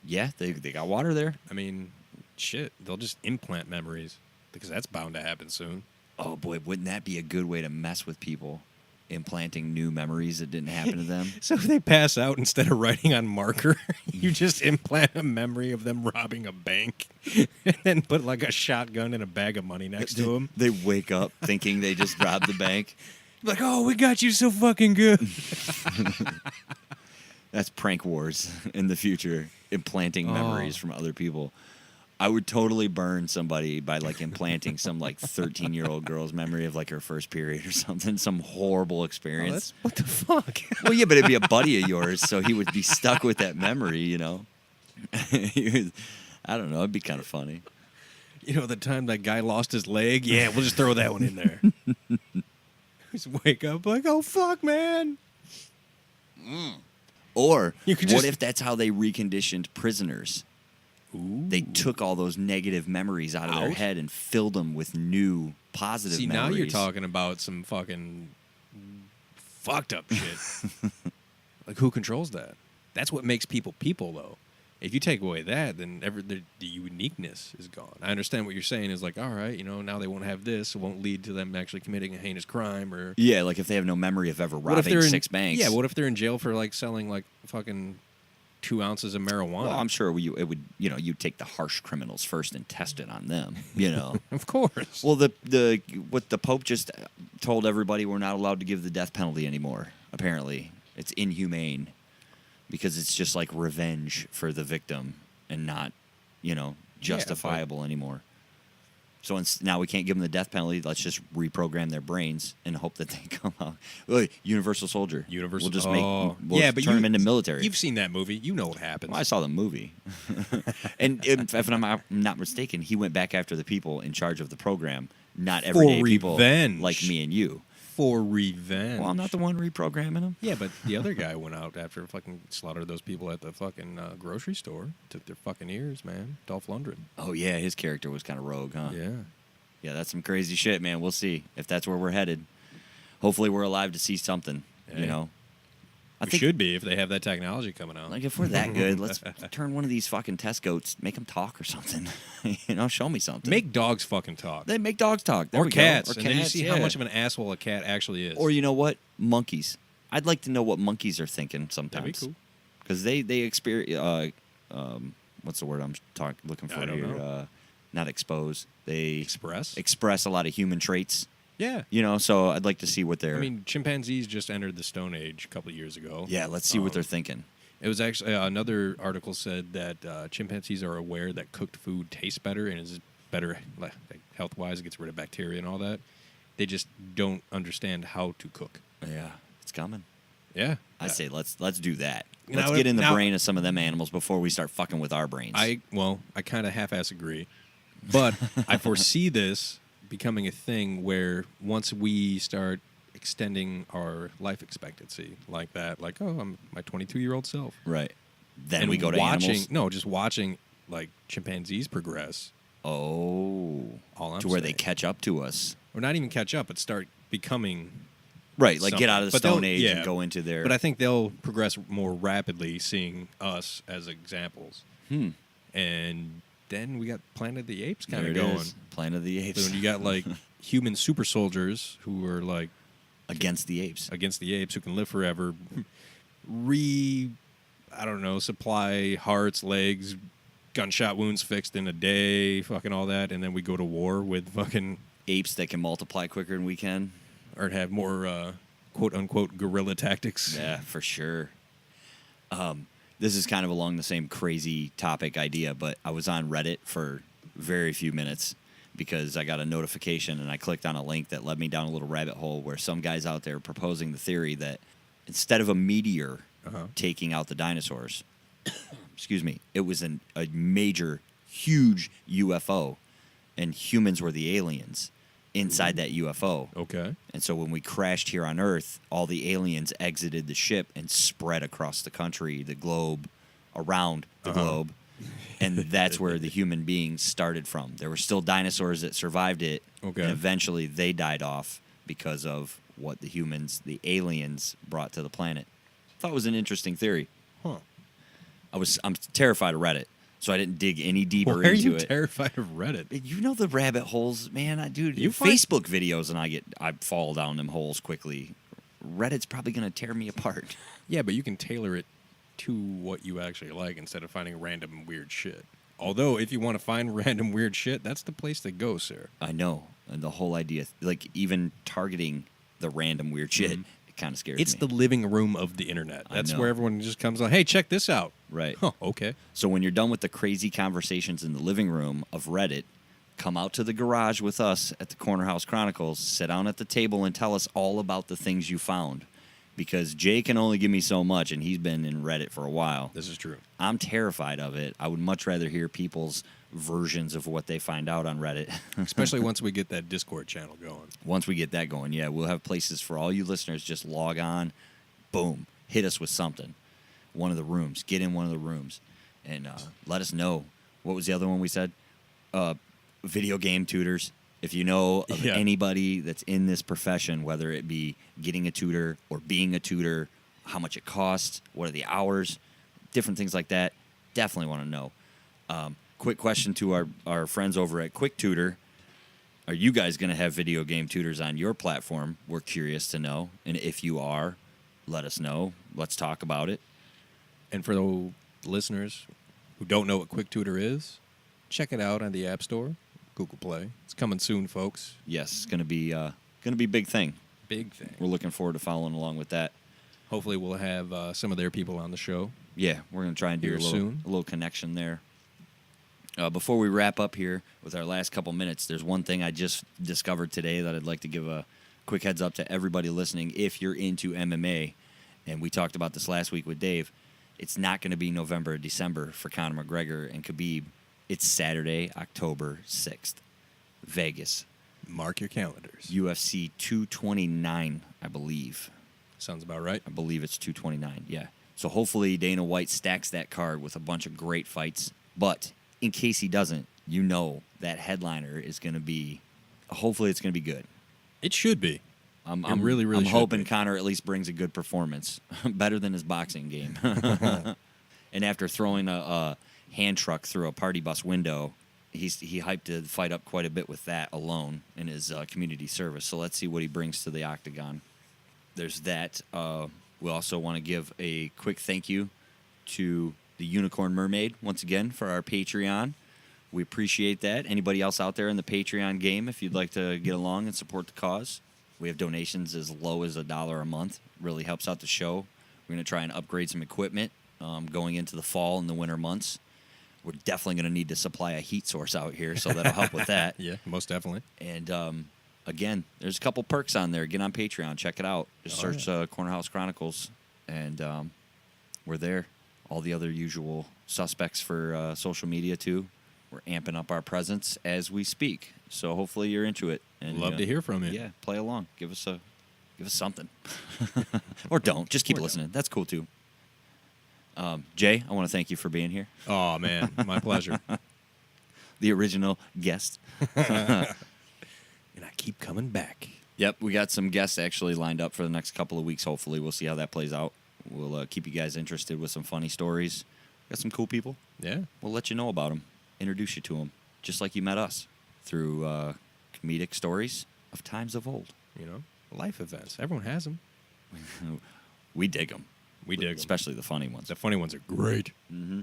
Yeah, they got water there. I mean, shit, they'll just implant memories because that's bound to happen soon. Oh boy, wouldn't that be a good way to mess with people? Implanting new memories that didn't happen to them. So if they pass out, instead of writing on marker, you just implant a memory of them robbing a bank and then put like a shotgun and a bag of money next to them. They wake up thinking they just robbed the bank. Like, oh, we got you so fucking good. That's prank wars in the future, implanting memories from other people. I would totally burn somebody by like implanting some like 13-year-old girl's memory of like her first period or something, some horrible experience. What the fuck? Well, yeah, but it'd be a buddy of yours, so he would be stuck with that memory, you know. I don't know, it'd be kind of funny. You know, the time that guy lost his leg? Yeah, we'll just throw that one in there. Just wake up like, oh, fuck, man. Or You could what just- if that's how they reconditioned prisoners? They took all those negative memories out of their Out? head and filled them with new positive See, memories. now you're talking about some fucking fucked up shit. Like, who controls that? That's what makes people people, though. If you take away that, then the uniqueness is gone. I understand what you're saying is like, all right, now they won't have this. It won't lead to them actually committing a heinous crime or... Yeah, like if they have no memory of ever What if robbing they're 6 banks. Yeah, what if they're in jail for like selling like fucking 2 ounces of marijuana? Well, I'm sure you'd take the harsh criminals first and test it on them, Of course. Well, what the Pope just told everybody, we're not allowed to give the death penalty anymore, apparently. It's inhumane because it's just like revenge for the victim and not, justifiable anymore. So now we can't give them the death penalty. Let's just reprogram their brains and hope that they come out. Look, Universal Soldier. We'll just but turn them into military. You've seen that movie. You know what happens. Well, I saw the movie. And if I'm not mistaken, he went back after the people in charge of the program, not everyday people revenge. like me and you. For revenge. Well, I'm not the one reprogramming them. Yeah, but the other guy went out after fucking slaughtered those people at the fucking grocery store. Took their fucking ears, man. Dolph Lundgren. Oh, yeah, his character was kind of rogue, huh? Yeah. Yeah, that's some crazy shit, man. We'll see if that's where we're headed. Hopefully we're alive to see something, Hey. I We think, should be if they have that technology coming out. like, if we're that good, let's turn one of these fucking test goats, make them talk or something. Show me something. Make dogs fucking talk. They make dogs talk. There Or we go. cats. Or And then you cats, see how yeah. much of an asshole a cat actually is. Or you know what? Monkeys. I'd like to know what monkeys are thinking sometimes. That'd be cool. Because they experience. What's the word I'm looking for I don't here? know. Not expose. They Express? a lot of human traits. Yeah. So I'd like to see what they're. I mean, chimpanzees just entered the Stone Age a couple of years ago. yeah, let's see what they're thinking. It was actually another article said that chimpanzees are aware that cooked food tastes better and is better like health-wise. It gets rid of bacteria and all that. They just don't understand how to cook. Yeah, it's coming. Yeah, I say let's do that. Now- Let's get in the now- brain of some of them animals before we start fucking with our brains. I kind of half-ass agree, but I foresee this becoming a thing where once we start extending our life expectancy like that, like, oh, I'm my 22-year-old self. right. Then And we go to watching, animals. No, just watching like chimpanzees progress. Oh, All I'm to where they saying. catch up to us. Or not even catch up, but start becoming Right, like get something. out of the But they'll- Stone Age yeah. and go into their. But I think they'll progress more rapidly seeing us as examples. And then we got Planet of the Apes kind there of it going. is. Planet of the Apes. So when you got like human super soldiers who are like Against the apes. against the apes who can live forever, supply hearts, legs, gunshot wounds fixed in a day, fucking all that, and then we go to war with fucking Apes that can multiply quicker than we can. or have more quote unquote guerrilla tactics. Yeah, for sure. This is kind of along the same crazy topic idea, but I was on Reddit for very few minutes because I got a notification and I clicked on a link that led me down a little rabbit hole where some guys out there proposing the theory that instead of a meteor taking out the dinosaurs, excuse me, it was a major, huge UFO, and humans were the aliens inside that UFO. Okay. And so when we crashed here on Earth, all the aliens exited the ship and spread across the country, the globe, around the globe. And that's where the human beings started from. There were still dinosaurs that survived it. Okay. And eventually they died off because of what the aliens brought to the planet. Thought it was an interesting theory. Huh. I'm terrified of Reddit, so I didn't dig any deeper Why are into you it. terrified of Reddit? You know the rabbit holes, man. Dude, You find- Facebook videos, and I fall down them holes quickly. Reddit's probably gonna tear me apart. Yeah, but you can tailor it to what you actually like instead of finding random weird shit. Although, if you want to find random weird shit, that's the place to go, sir. I know, and the whole idea, like even targeting the random weird shit, it kind of scares It's me. the living room of the internet. I That's know. where everyone just comes on. Hey, check this out. Right. Oh, okay. So when you're done with the crazy conversations in the living room of Reddit, come out to the garage with us at the Corner House Chronicles, sit down at the table and tell us all about the things you found. Because Jay can only give me so much, and he's been in Reddit for a while. This is true. I'm terrified of it. I would much rather hear people's versions of what they find out on Reddit. Especially once we get that Discord channel going. Once we get that going, yeah, we'll have places for all you listeners. Just log on, boom, hit us with something. One of the rooms. Get in one of the rooms and let us know what was the other one we said? Video game tutors. If you know of Yeah. anybody that's in this profession, whether it be getting a tutor or being a tutor, how much it costs, what are the hours, different things like that, definitely want to know. Quick question to our friends over at Quick Tutor. Are you guys going to have video game tutors on your platform? We're curious to know. And if you are, let us know. Let's talk about it. And for the listeners who don't know what Quick Tutor is, check it out on the App Store, Google Play. It's coming soon, folks. Yes, it's going to be a big thing. Big thing. We're looking forward to following along with that. Hopefully we'll have some of their people on the show. Yeah, we're going to try and do Here a soon. little connection there. Before we wrap up here with our last couple minutes, there's one thing I just discovered today that I'd like to give a quick heads up to everybody listening. If you're into MMA, and we talked about this last week with Dave, it's not going to be November or December for Conor McGregor and Khabib. It's Saturday, October 6th. Vegas. Mark your calendars. UFC 229, I believe. Sounds about right. I believe it's 229, yeah. So hopefully Dana White stacks that card with a bunch of great fights. But in case he doesn't, you know that headliner is going to be, hopefully it's going to be good. It should be. I'm really I'm should hoping be. Connor at least brings a good performance, better than his boxing game. And after throwing a hand truck through a party bus window, he hyped the fight up quite a bit with that alone in his community service. So let's see what he brings to the octagon. There's that. We also want to give a quick thank you to the Unicorn Mermaid once again for our Patreon. We appreciate that. Anybody else out there in the Patreon game, if you'd like to get along and support the cause, we have donations as low as $1 a month. Really helps out the show. We're going to try and upgrade some equipment going into the fall and the winter months. We're definitely going to need to supply a heat source out here, so that'll help with that. Yeah, most definitely. And again, there's a couple perks on there. Get on Patreon. Check it out. Just Oh, search Corner House Chronicles, and we're there. All the other usual suspects for social media, too. We're amping up our presence as we speak. So hopefully you're into it. And Love to hear from you. Yeah, play along. Give us something. Or don't. Just keep Or listening. That's cool, too. Jay, I want to thank you for being here. Oh, man. My pleasure. The original guest. And I keep coming back. Yep, we got some guests actually lined up for the next couple of weeks, hopefully. We'll see how that plays out. We'll keep you guys interested with some funny stories. Got some cool people. Yeah. We'll let you know about them, introduce you to them, just like you met us, through comedic stories of times of old. You know, life events. Everyone has them. We dig them. We dig 'em. Especially the funny ones. The funny ones are great. Mm-hmm.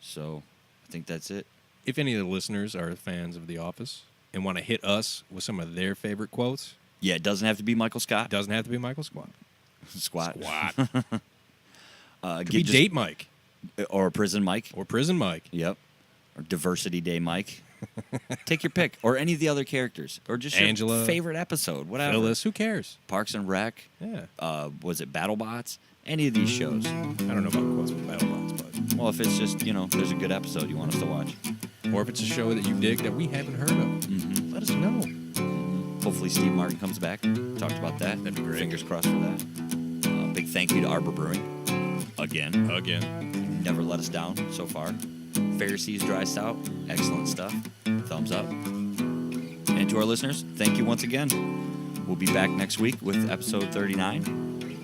So I think that's it. If any of the listeners are fans of The Office and want to hit us with some of their favorite quotes, Yeah, it doesn't have to be Michael Scott. it doesn't have to be Michael Squat. Squat. Could Get be just- Date Mike or Prison Mike. or Prison Mike. Yep. Or Diversity Day Mike. Take your pick. Or any of the other characters. Or just your Angela, favorite episode. Whatever. Phyllis, who cares? Parks and Rec. Yeah. Was it Battlebots? Any of these shows. I don't know about quotes with Battlebots, but Well, if it's just, there's a good episode you want us to watch. or if it's a show that you dig that we haven't heard of, Mm-hmm. let us know. Hopefully Steve Martin comes back. Talked about that. That'd be great. Fingers crossed for that. Big thank you to Arbor Brewing. Again. Never let us down so far. Faircy's Dry Stout. Excellent stuff. Thumbs up. And to our listeners, thank you once again. We'll be back next week with episode 39.